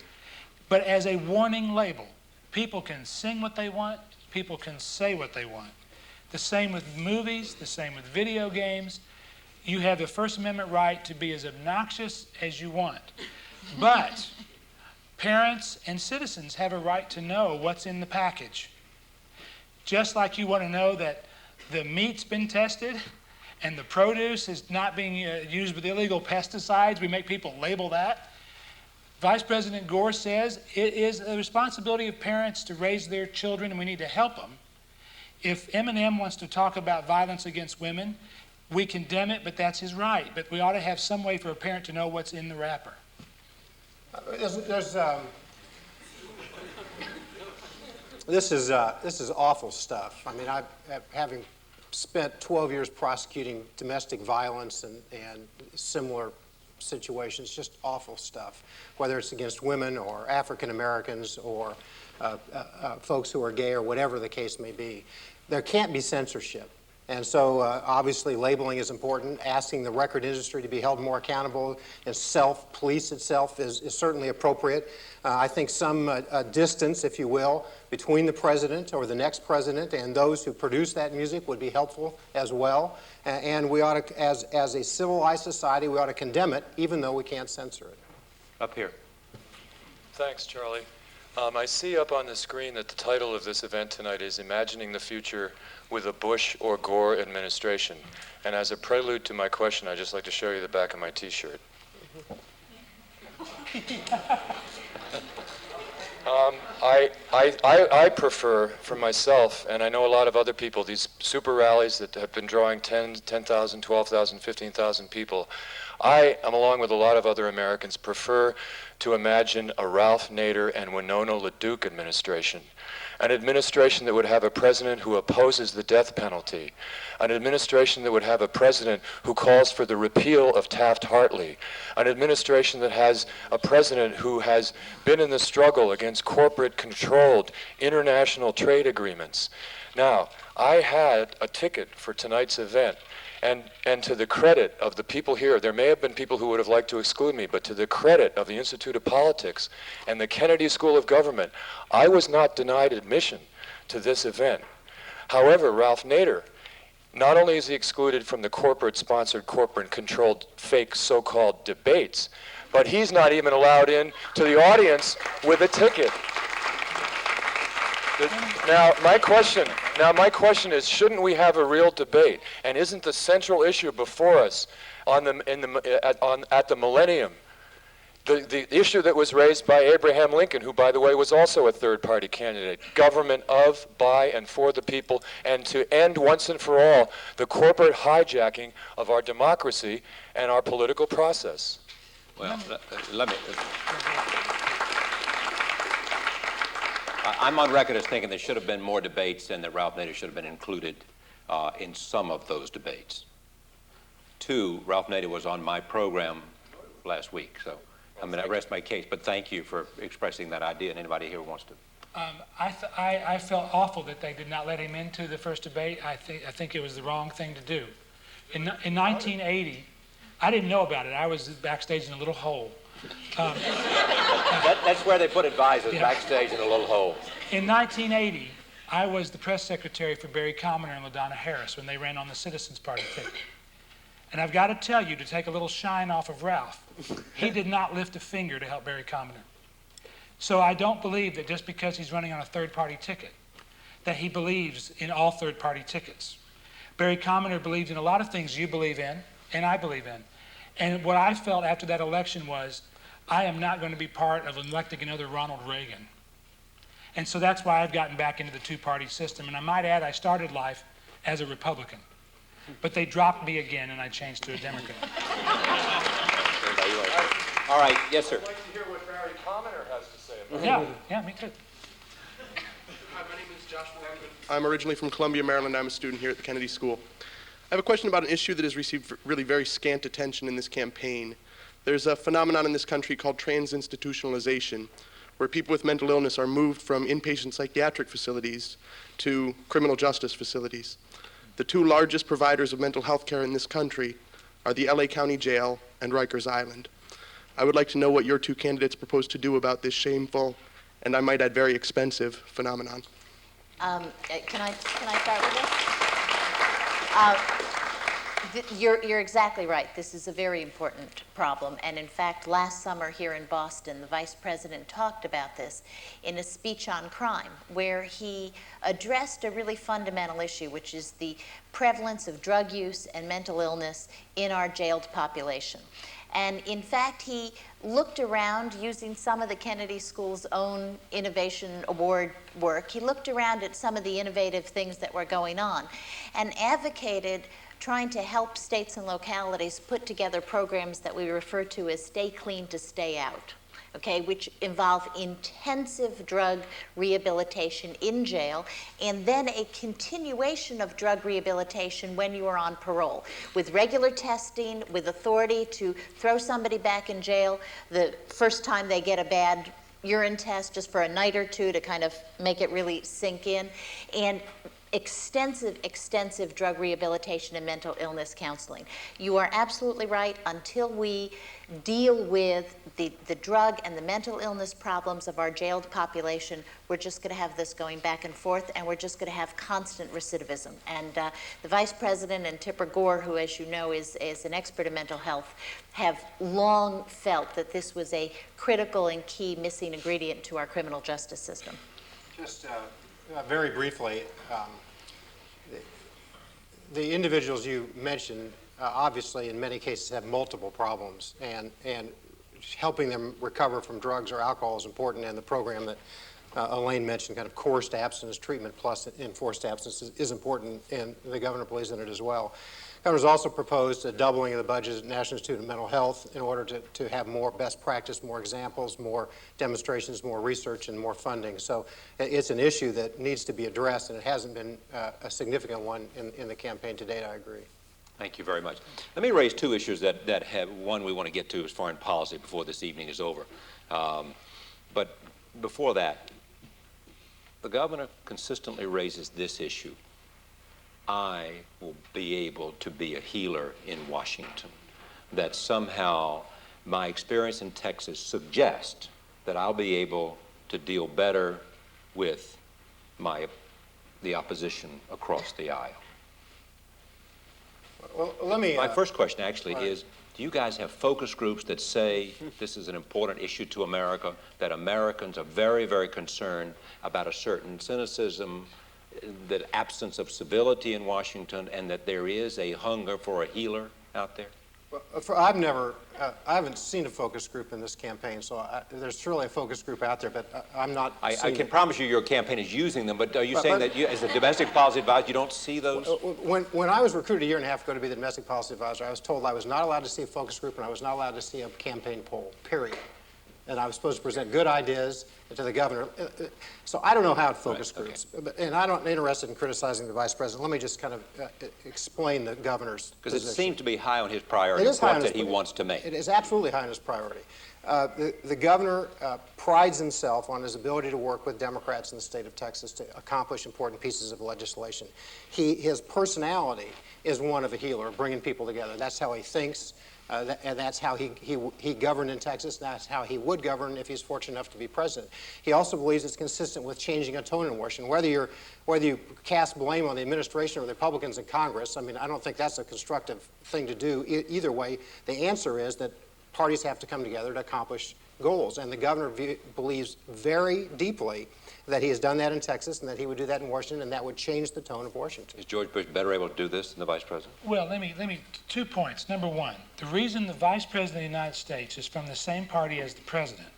but as a warning label. People can sing what they want, people can say what they want. The same with movies, the same with video games. You have the First Amendment right to be as obnoxious as you want. But parents and citizens have a right to know what's in the package. Just like you want to know that the meat's been tested and the produce is not being used with illegal pesticides, we make people label that. Vice President Gore says it is the responsibility of parents to raise their children and we need to help them. If Eminem wants to talk about violence against women, we condemn it, but that's his right. But we ought to have some way for a parent to know what's in the wrapper. This is awful stuff. I mean, having spent 12 years prosecuting domestic violence and similar situations, just awful stuff, whether it's against women or African Americans or folks who are gay or whatever the case may be. There can't be censorship. And so obviously labeling is important. Asking the record industry to be held more accountable and self-police itself is certainly appropriate. I think some distance, if you will, between the president or the next president and those who produce that music would be helpful as well. And we ought to, as a civilized society, we ought to condemn it, even though we can't censor it. Up here. Thanks, Charlie. I see up on the screen that the title of this event tonight is Imagining the Future with a Bush or Gore Administration. And as a prelude to my question, I'd just like to show you the back of my T-shirt. I prefer, for myself, and I know a lot of other people, these super rallies that have been drawing 10,000, 12,000, 15,000 people. I, along with a lot of other Americans, prefer to imagine a Ralph Nader and Winona LaDuke administration. An administration that would have a president who opposes the death penalty. An administration that would have a president who calls for the repeal of Taft-Hartley. An administration that has a president who has been in the struggle against corporate-controlled international trade agreements. Now, I had a ticket for tonight's event. And to the credit of the people here, there may have been people who would have liked to exclude me, but to the credit of the Institute of Politics and the Kennedy School of Government, I was not denied admission to this event. However, Ralph Nader, not only is he excluded from the corporate-sponsored, corporate-controlled, fake so-called debates, but he's not even allowed in to the audience with a ticket. Now, my question is, shouldn't we have a real debate? And isn't the central issue before us at the millennium the issue that was raised by Abraham Lincoln, who, by the way, was also a third-party candidate, government of, by, and for the people, and to end once and for all the corporate hijacking of our democracy and our political process? Well, let me... I'm on record as thinking there should have been more debates and that Ralph Nader should have been included in some of those debates. 2, Ralph Nader was on my program last week, so I'm going to rest my case. But thank you for expressing that idea, and anybody here who wants to. I felt awful that they did not let him into the first debate. I think it was the wrong thing to do. In 1980, I didn't know about it. I was backstage in a little hole. That's where they put advisors, Yeah. backstage in a little hole. In 1980, I was the press secretary for Barry Commoner and LaDonna Harris when they ran on the Citizens Party ticket. And I've got to tell you, to take a little shine off of Ralph, he did not lift a finger to help Barry Commoner. So I don't believe that just because he's running on a third-party ticket, that he believes in all third-party tickets. Barry Commoner believes in a lot of things you believe in, and I believe in. And what I felt after that election was, I am not going to be part of electing another Ronald Reagan. And so that's why I've gotten back into the two-party system. And I might add, I started life as a Republican. But they dropped me again, and I changed to a Democrat. All right, yes, sir. I'd like to hear what Barry Commoner has to say about it. Yeah, me too. Hi, my name is Joshua Walkman. I'm originally from Columbia, Maryland. I'm a student here at the Kennedy School. I have a question about an issue that has received really very scant attention in this campaign. There's a phenomenon in this country called transinstitutionalization, where people with mental illness are moved from inpatient psychiatric facilities to criminal justice facilities. The two largest providers of mental health care in this country are the LA County Jail and Rikers Island. I would like to know what your two candidates propose to do about this shameful, and I might add very expensive, phenomenon. Can I start with this? You're exactly right. This is a very important problem. And in fact, last summer here in Boston, the Vice President talked about this in a speech on crime, where he addressed a really fundamental issue, which is the prevalence of drug use and mental illness in our jailed population. And in fact, he looked around using some of the Kennedy School's own Innovation Award work. He looked around at some of the innovative things that were going on and advocated trying to help states and localities put together programs that we refer to as Stay Clean to Stay Out, okay, which involve intensive drug rehabilitation in jail and then a continuation of drug rehabilitation when you are on parole, with regular testing, with authority to throw somebody back in jail the first time they get a bad urine test just for a night or two to kind of make it really sink in, and extensive drug rehabilitation and mental illness counseling. You are absolutely right. Until we deal with the drug and the mental illness problems of our jailed population, we're just going to have this going back and forth, and we're just going to have constant recidivism. And the Vice President and Tipper Gore, who, as you know, is an expert in mental health, have long felt that this was a critical and key missing ingredient to our criminal justice system. Just very briefly, the individuals you mentioned obviously in many cases have multiple problems, and helping them recover from drugs or alcohol is important, and the program that Elaine mentioned, kind of coerced abstinence treatment plus enforced abstinence, is important, and the governor believes in it as well. The governor's also proposed a doubling of the budget at the National Institute of Mental Health in order to have more best practice, more examples, more demonstrations, more research, and more funding. So it's an issue that needs to be addressed, and it hasn't been a significant one in the campaign to date, I agree. Thank you very much. Let me raise two issues that have, one we want to get to is foreign policy before this evening is over. But before that, the governor consistently raises this issue. I will be able to be a healer in Washington. That somehow my experience in Texas suggests that I'll be able to deal better with the opposition across the aisle. Well, let me... My first question actually is, do you guys have focus groups that say this is an important issue to America, that Americans are very, very concerned about a certain cynicism, the absence of civility in Washington, and that there is a hunger for a healer out there? Well, I haven't seen a focus group in this campaign, so there's surely a focus group out there, but I'm not I can promise you your campaign is using them, but are you saying that you, as a domestic policy advisor, you don't see those? When I was recruited a year and a half ago to be the domestic policy advisor, I was told I was not allowed to see a focus group and I was not allowed to see a campaign poll, period. And I was supposed to present good ideas to the governor. So I don't know how to focus groups. Okay. And I'm not interested in criticizing the vice president. Let me just kind of explain the governor's Because it position. seems to be high on his priority, the point that he wants to make. It is absolutely high on his priority. The governor prides himself on his ability to work with Democrats in the state of Texas to accomplish important pieces of legislation. His personality is one of a healer, bringing people together. That's how he thinks. And that's how he governed in Texas, and that's how he would govern if he's fortunate enough to be president. He also believes it's consistent with changing a tone in Washington. Whether you cast blame on the administration or the Republicans in Congress, I mean, I don't think that's a constructive thing to do either way. The answer is that parties have to come together to accomplish goals, and the governor believes very deeply that he has done that in Texas and that he would do that in Washington, and that would change the tone of Washington. Is George Bush better able to do this than the vice president? Well, let me 2 points. Number one, the reason the vice president of the United States is from the same party as the president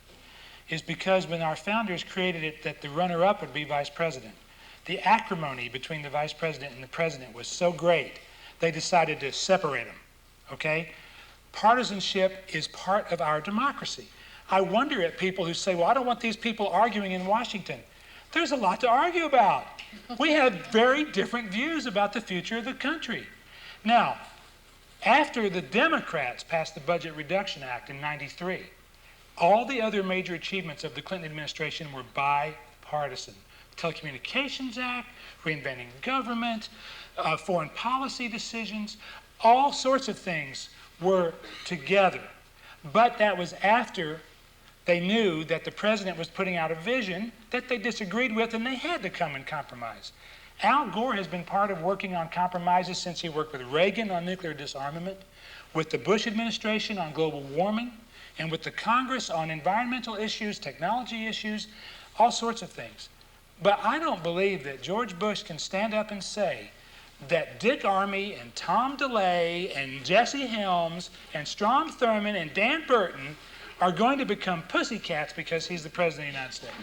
is because when our founders created it that the runner-up would be vice president, the acrimony between the vice president and the president was so great, they decided to separate them, okay? Partisanship is part of our democracy. I wonder at people who say, well, I don't want these people arguing in Washington. There's a lot to argue about. We have very different views about the future of the country. Now, after the Democrats passed the Budget Reduction Act in '93, all the other major achievements of the Clinton administration were bipartisan. Telecommunications Act, reinventing government, foreign policy decisions, all sorts of things were together. But that was after they knew that the president was putting out a vision that they disagreed with, and they had to come and compromise. Al Gore has been part of working on compromises since he worked with Reagan on nuclear disarmament, with the Bush administration on global warming, and with the Congress on environmental issues, technology issues, all sorts of things. But I don't believe that George Bush can stand up and say that Dick Armey and Tom DeLay and Jesse Helms and Strom Thurmond and Dan Burton are going to become pussycats because he's the president of the United States.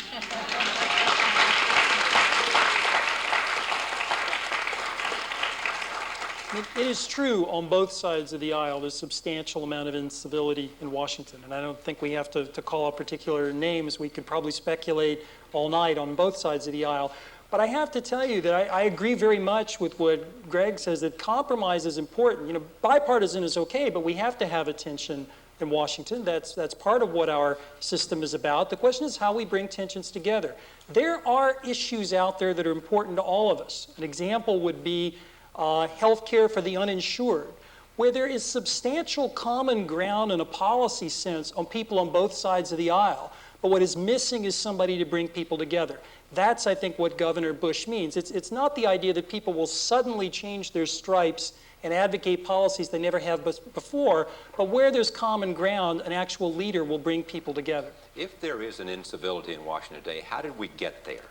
It is true on both sides of the aisle there's a substantial amount of incivility in Washington, and I don't think we have to call out particular names. We could probably speculate all night on both sides of the aisle. But I have to tell you that I agree very much with what Greg says, that compromise is important. You know, bipartisan is okay, but we have to have attention in Washington. That's part of what our system is about. The question is how we bring tensions together. There are issues out there that are important to all of us. An example would be health care for the uninsured, where there is substantial common ground in a policy sense on people on both sides of the aisle. But what is missing is somebody to bring people together. That's, I think, what Governor Bush means. It's not the idea that people will suddenly change their stripes and advocate policies they never have before, but where there's common ground, an actual leader will bring people together. If there is an incivility in Washington today, how did we get there?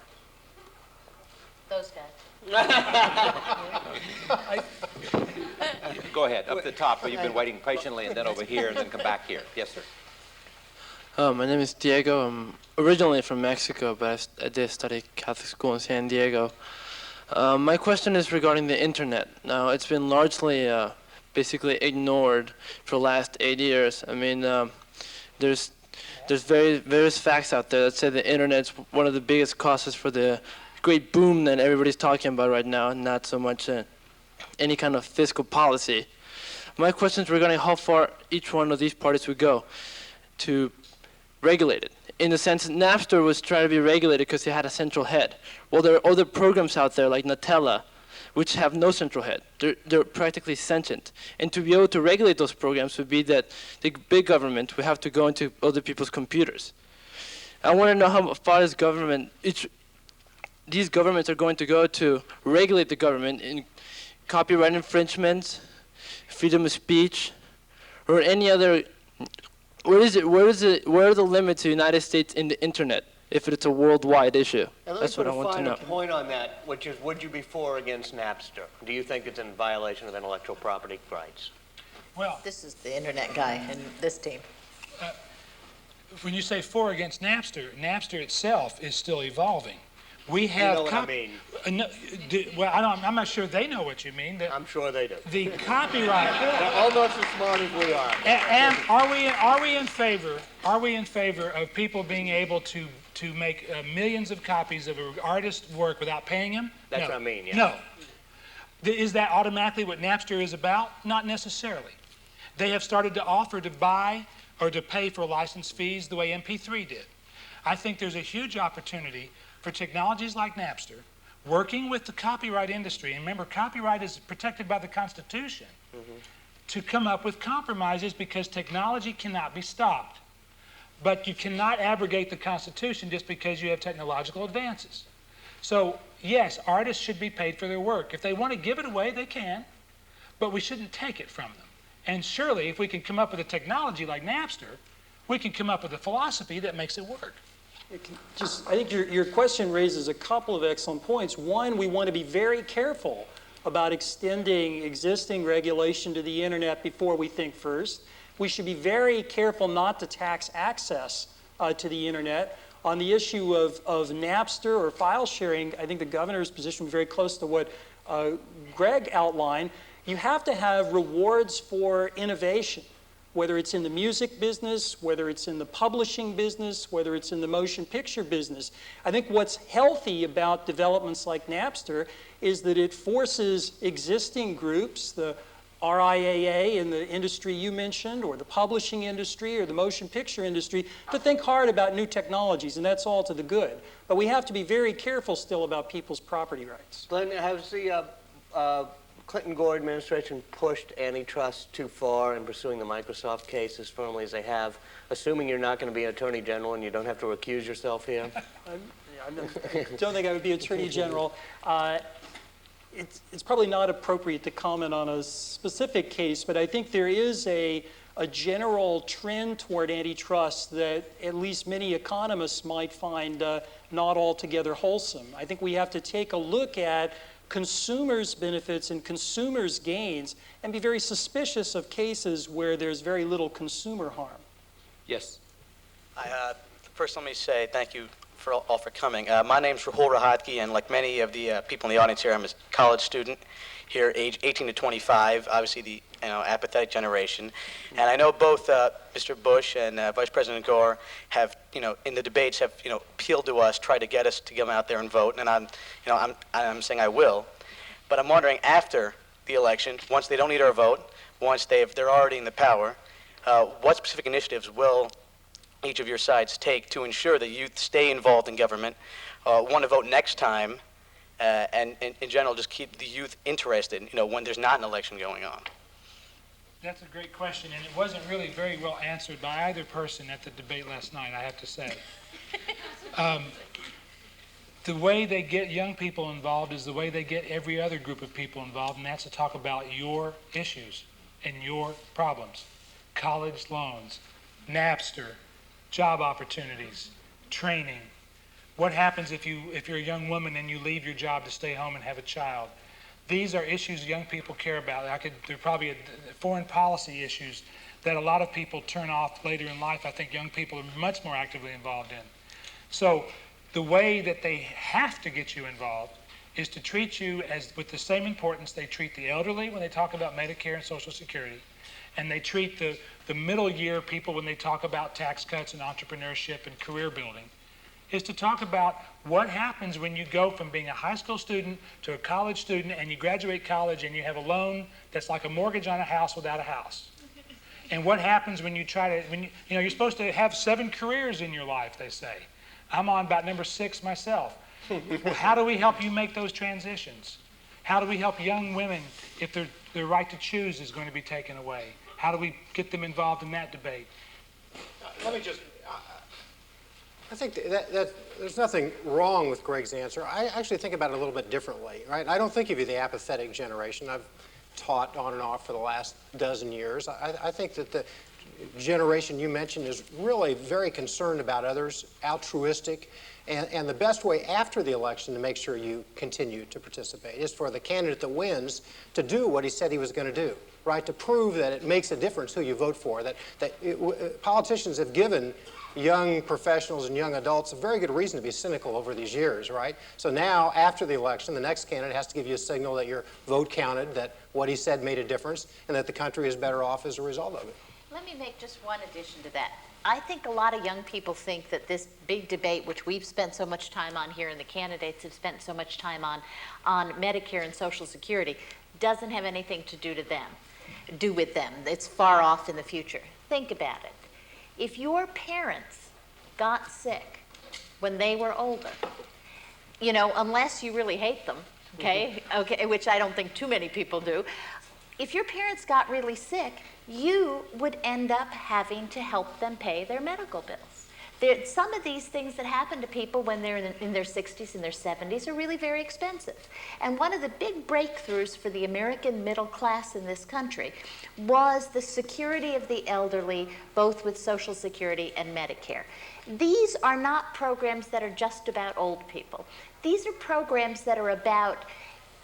Those guys. Go ahead, up the top, where you've been waiting patiently, and then over here, and then come back here. Yes, sir. My name is Diego. I'm originally from Mexico, but I did study Catholic school in San Diego. My question is regarding the internet. Now, it's been largely basically ignored for the last 8 years. I mean, there's various facts out there that say the internet's one of the biggest causes for the great boom that everybody's talking about right now, and not so much any kind of fiscal policy. My question is regarding how far each one of these parties would go to regulate it. In the sense that Napster was trying to be regulated because it had a central head. Well, there are other programs out there like Nutella, which have no central head. They're practically sentient. And to be able to regulate those programs would be that the big government would have to go into other people's computers. I want to know how far this government, these governments are going to go to regulate the government in copyright infringements, freedom of speech, or any other. Where are the limits of the United States in the internet if it's a worldwide issue? That's what I want to know. Let me put a finer point on that, which is, would you be for or against Napster? Do you think it's in violation of intellectual property rights? Well, this is the internet guy in this team. When you say for or against Napster, Napster itself is still evolving. We have. You know what I mean? Well, I'm not sure they know what you mean. I'm sure they do. The copyright. They're almost as smart as we are. And are we in favor? Are we in favor of people being able to make millions of copies of an artist's work without paying him? That's No. what I mean. Yeah. No. Is that automatically what Napster is about? Not necessarily. They have started to offer to buy or to pay for license fees the way MP3 did. I think there's a huge opportunity for technologies like Napster, working with the copyright industry, and remember, copyright is protected by the Constitution, to come up with compromises because technology cannot be stopped. But you cannot abrogate the Constitution just because you have technological advances. So, yes, artists should be paid for their work. If they want to give it away, they can, but we shouldn't take it from them. And surely, if we can come up with a technology like Napster, we can come up with a philosophy that makes it work. I think your question raises a couple of excellent points. One, we want to be very careful about extending existing regulation to the internet before we think first. We should be very careful not to tax access to the internet. On the issue of Napster or file sharing, I think the governor's position was very close to what Greg outlined. You have to have rewards for innovation, whether it's in the music business, whether it's in the publishing business, whether it's in the motion picture business. I think what's healthy about developments like Napster is that it forces existing groups, the RIAA in the industry you mentioned, or the publishing industry, or the motion picture industry, to think hard about new technologies, and that's all to the good. But we have to be very careful still about people's property rights. Glenn, has the Clinton-Gore administration pushed antitrust too far in pursuing the Microsoft case as firmly as they have, assuming you're not going to be Attorney General and you don't have to recuse yourself here? I don't think I would be Attorney General. It's probably not appropriate to comment on a specific case, but I think there is a general trend toward antitrust that at least many economists might find not altogether wholesome. I think we have to take a look at consumers' benefits and consumers' gains and be very suspicious of cases where there's very little consumer harm. Yes. First, let me say thank you all for coming. My name's Rahul Rahatki, and like many of the people in the audience here, I'm a college student here, age 18 to 25, obviously the apathetic generation. And I know both Mr. Bush and Vice President Gore have, in the debates, have, appealed to us, tried to get us to come out there and vote. And I'm saying I will. But I'm wondering, after the election, once they don't need our vote, once they're already in the power, what specific initiatives will each of your sides take to ensure that youth stay involved in government, want to vote next time, and in general just keep the youth interested, when there's not an election going on? That's a great question, and it wasn't really very well answered by either person at the debate last night, I have to say. The way they get young people involved is the way they get every other group of people involved, and that's to talk about your issues and your problems. College loans, Napster, job opportunities, training. What happens if you're a young woman and you leave your job to stay home and have a child? These are issues young people care about. There are probably foreign policy issues that a lot of people turn off later in life. I think young people are much more actively involved in. So the way that they have to get you involved is to treat you with the same importance they treat the elderly when they talk about Medicare and Social Security, and they treat the middle year people when they talk about tax cuts and entrepreneurship and career building, is to talk about what happens when you go from being a high school student to a college student and you graduate college and you have a loan that's like a mortgage on a house without a house. And what happens when you try to, you're supposed to have 7 careers in your life, they say. I'm on about number 6 myself. How do we help you make those transitions? How do we help young women if their right to choose is going to be taken away? How do we get them involved in that debate? Let me just, I think that there's nothing wrong with Greg's answer. I actually think about it a little bit differently, right? I don't think of you the apathetic generation. I've taught on and off for the last dozen years. I think that the generation you mentioned is really very concerned about others, altruistic, and the best way after the election to make sure you continue to participate is for the candidate that wins to do what he said he was going to do, right? To prove that it makes a difference who you vote for, politicians have given young professionals and young adults a very good reason to be cynical over these years, right? So now, after the election, the next candidate has to give you a signal that your vote counted, that what he said made a difference, and that the country is better off as a result of it. Let me make just one addition to that. I think a lot of young people think that this big debate, which we've spent so much time on here and the candidates have spent so much time on Medicare and Social Security, doesn't have anything to do with them. It's far off in the future. Think about it. If your parents got sick when they were older, unless you really hate them, okay, which I don't think too many people do, if your parents got really sick, you would end up having to help them pay their medical bills. Some of these things that happen to people when they're in their 60s and their 70s are really very expensive. And one of the big breakthroughs for the American middle class in this country was the security of the elderly, both with Social Security and Medicare. These are not programs that are just about old people. These are programs that are about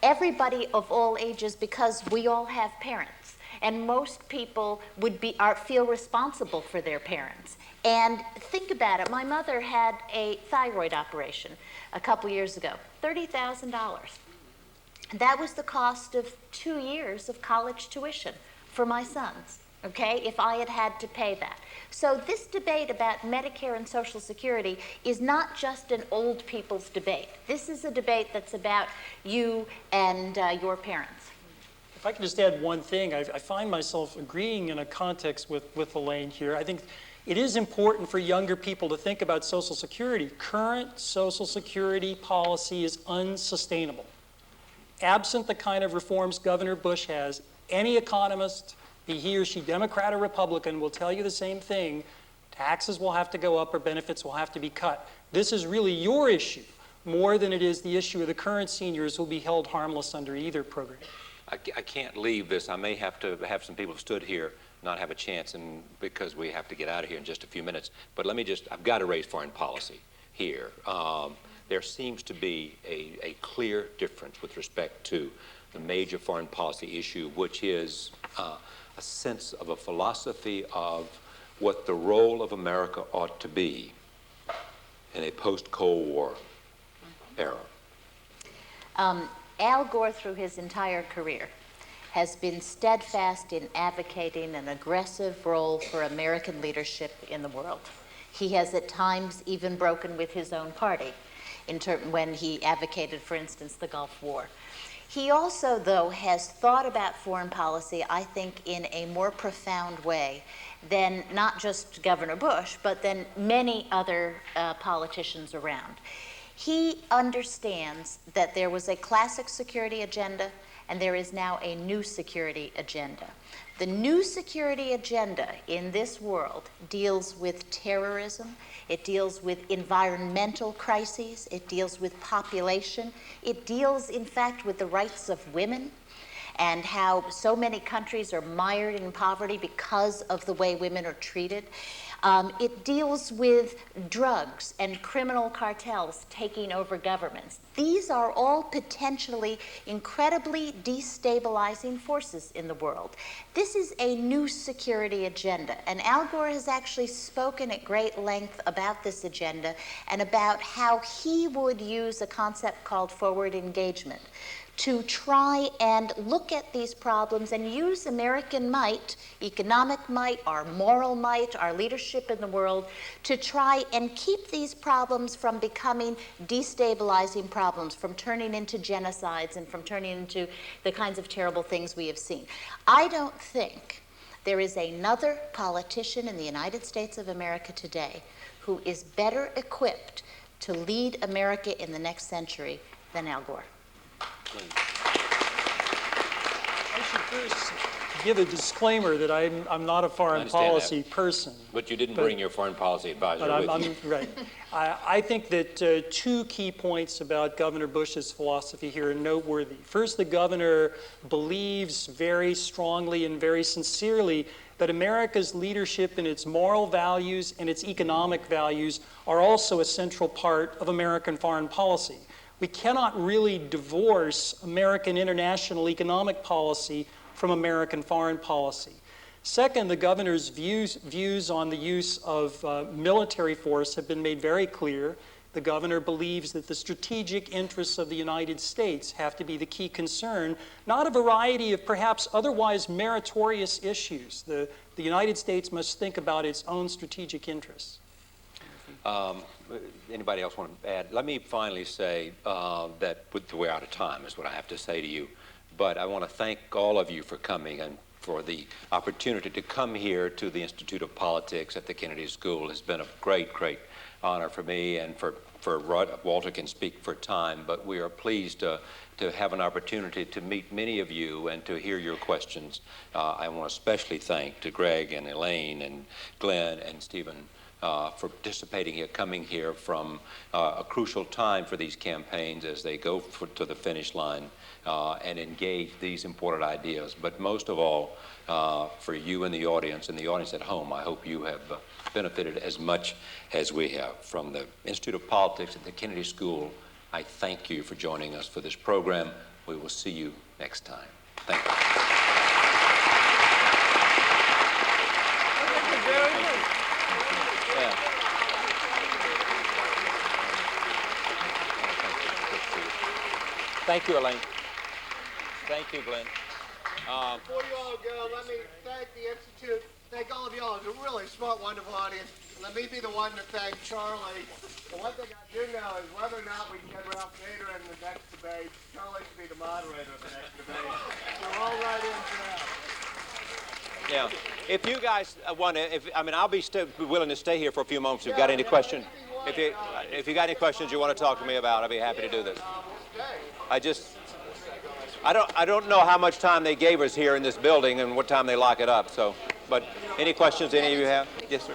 everybody of all ages, because we all have parents. And most people feel responsible for their parents. And think about it. My mother had a thyroid operation a couple years ago, $30,000. That was the cost of 2 years of college tuition for my sons, okay, if I had had to pay that. So this debate about Medicare and Social Security is not just an old people's debate. This is a debate that's about you and your parents. If I can just add one thing, I find myself agreeing in a context with Elaine here. I think it is important for younger people to think about Social Security. Current Social Security policy is unsustainable. Absent the kind of reforms Governor Bush has, any economist, be he or she Democrat or Republican, will tell you the same thing. Taxes will have to go up or benefits will have to be cut. This is really your issue more than it is the issue of the current seniors who will be held harmless under either program. I can't leave this. I may have to have some people who stood here not have a chance, and because we have to get out of here in just a few minutes. But let me I've got to raise foreign policy here. There seems to be a clear difference with respect to the major foreign policy issue, which is a sense of a philosophy of what the role of America ought to be in a post-Cold War era. Al Gore, through his entire career, has been steadfast in advocating an aggressive role for American leadership in the world. He has at times even broken with his own party when he advocated, for instance, the Gulf War. He also, though, has thought about foreign policy, I think, in a more profound way than not just Governor Bush, but than many other politicians around. He understands that there was a classic security agenda, and there is now a new security agenda. The new security agenda in this world deals with terrorism, it deals with environmental crises, it deals with population, it deals, in fact, with the rights of women, and how so many countries are mired in poverty because of the way women are treated. It deals with drugs and criminal cartels taking over governments. These are all potentially incredibly destabilizing forces in the world. This is a new security agenda, and Al Gore has actually spoken at great length about this agenda and about how he would use a concept called forward engagement to try and look at these problems and use American might, economic might, our moral might, our leadership in the world, to try and keep these problems from becoming destabilizing problems, from turning into genocides and from turning into the kinds of terrible things we have seen. I don't think there is another politician in the United States of America today who is better equipped to lead America in the next century than Al Gore. I should first give a disclaimer that I'm not a foreign policy person. But you didn't bring your foreign policy advisor with you. Right. I think that two key points about Governor Bush's philosophy here are noteworthy. First, the governor believes very strongly and very sincerely that America's leadership and its moral values and its economic values are also a central part of American foreign policy. We cannot really divorce American international economic policy from American foreign policy. Second, the governor's views on the use of military force have been made very clear. The governor believes that the strategic interests of the United States have to be the key concern, not a variety of perhaps otherwise meritorious issues. The United States must think about its own strategic interests. Anybody else want to add? Let me finally say that we're out of time is what I have to say to you. But I want to thank all of you for coming and for the opportunity to come here to the Institute of Politics at the Kennedy School. It's been a great, great honor for me and for Walter can speak for time, but we are pleased to have an opportunity to meet many of you and to hear your questions. I want to especially thank to Greg and Elaine and Glenn and Stephen for participating here, coming here from a crucial time for these campaigns as they go to the finish line and engage these important ideas. But most of all, for you in the audience and the audience at home, I hope you have benefited as much as we have. From the Institute of Politics at the Kennedy School, I thank you for joining us for this program. We will see you next time. Thank you. Yeah. Thank you, Elaine. Thank you, Glenn. Before you all go, let me thank the Institute, thank all of y'all. It's a really smart, wonderful audience. Let me be the one to thank Charlie. The one thing I do know is whether or not we get Ralph Nader in the next debate, Charlie should be the moderator of the next debate. So all right into that. Yeah. If you guys want to, I'll be willing to stay here for a few moments if you've got any questions. If you got any questions you want to talk to me about, I'll be happy to do this. I don't know how much time they gave us here in this building and what time they lock it up. So, but any questions any of you have? Yes, sir.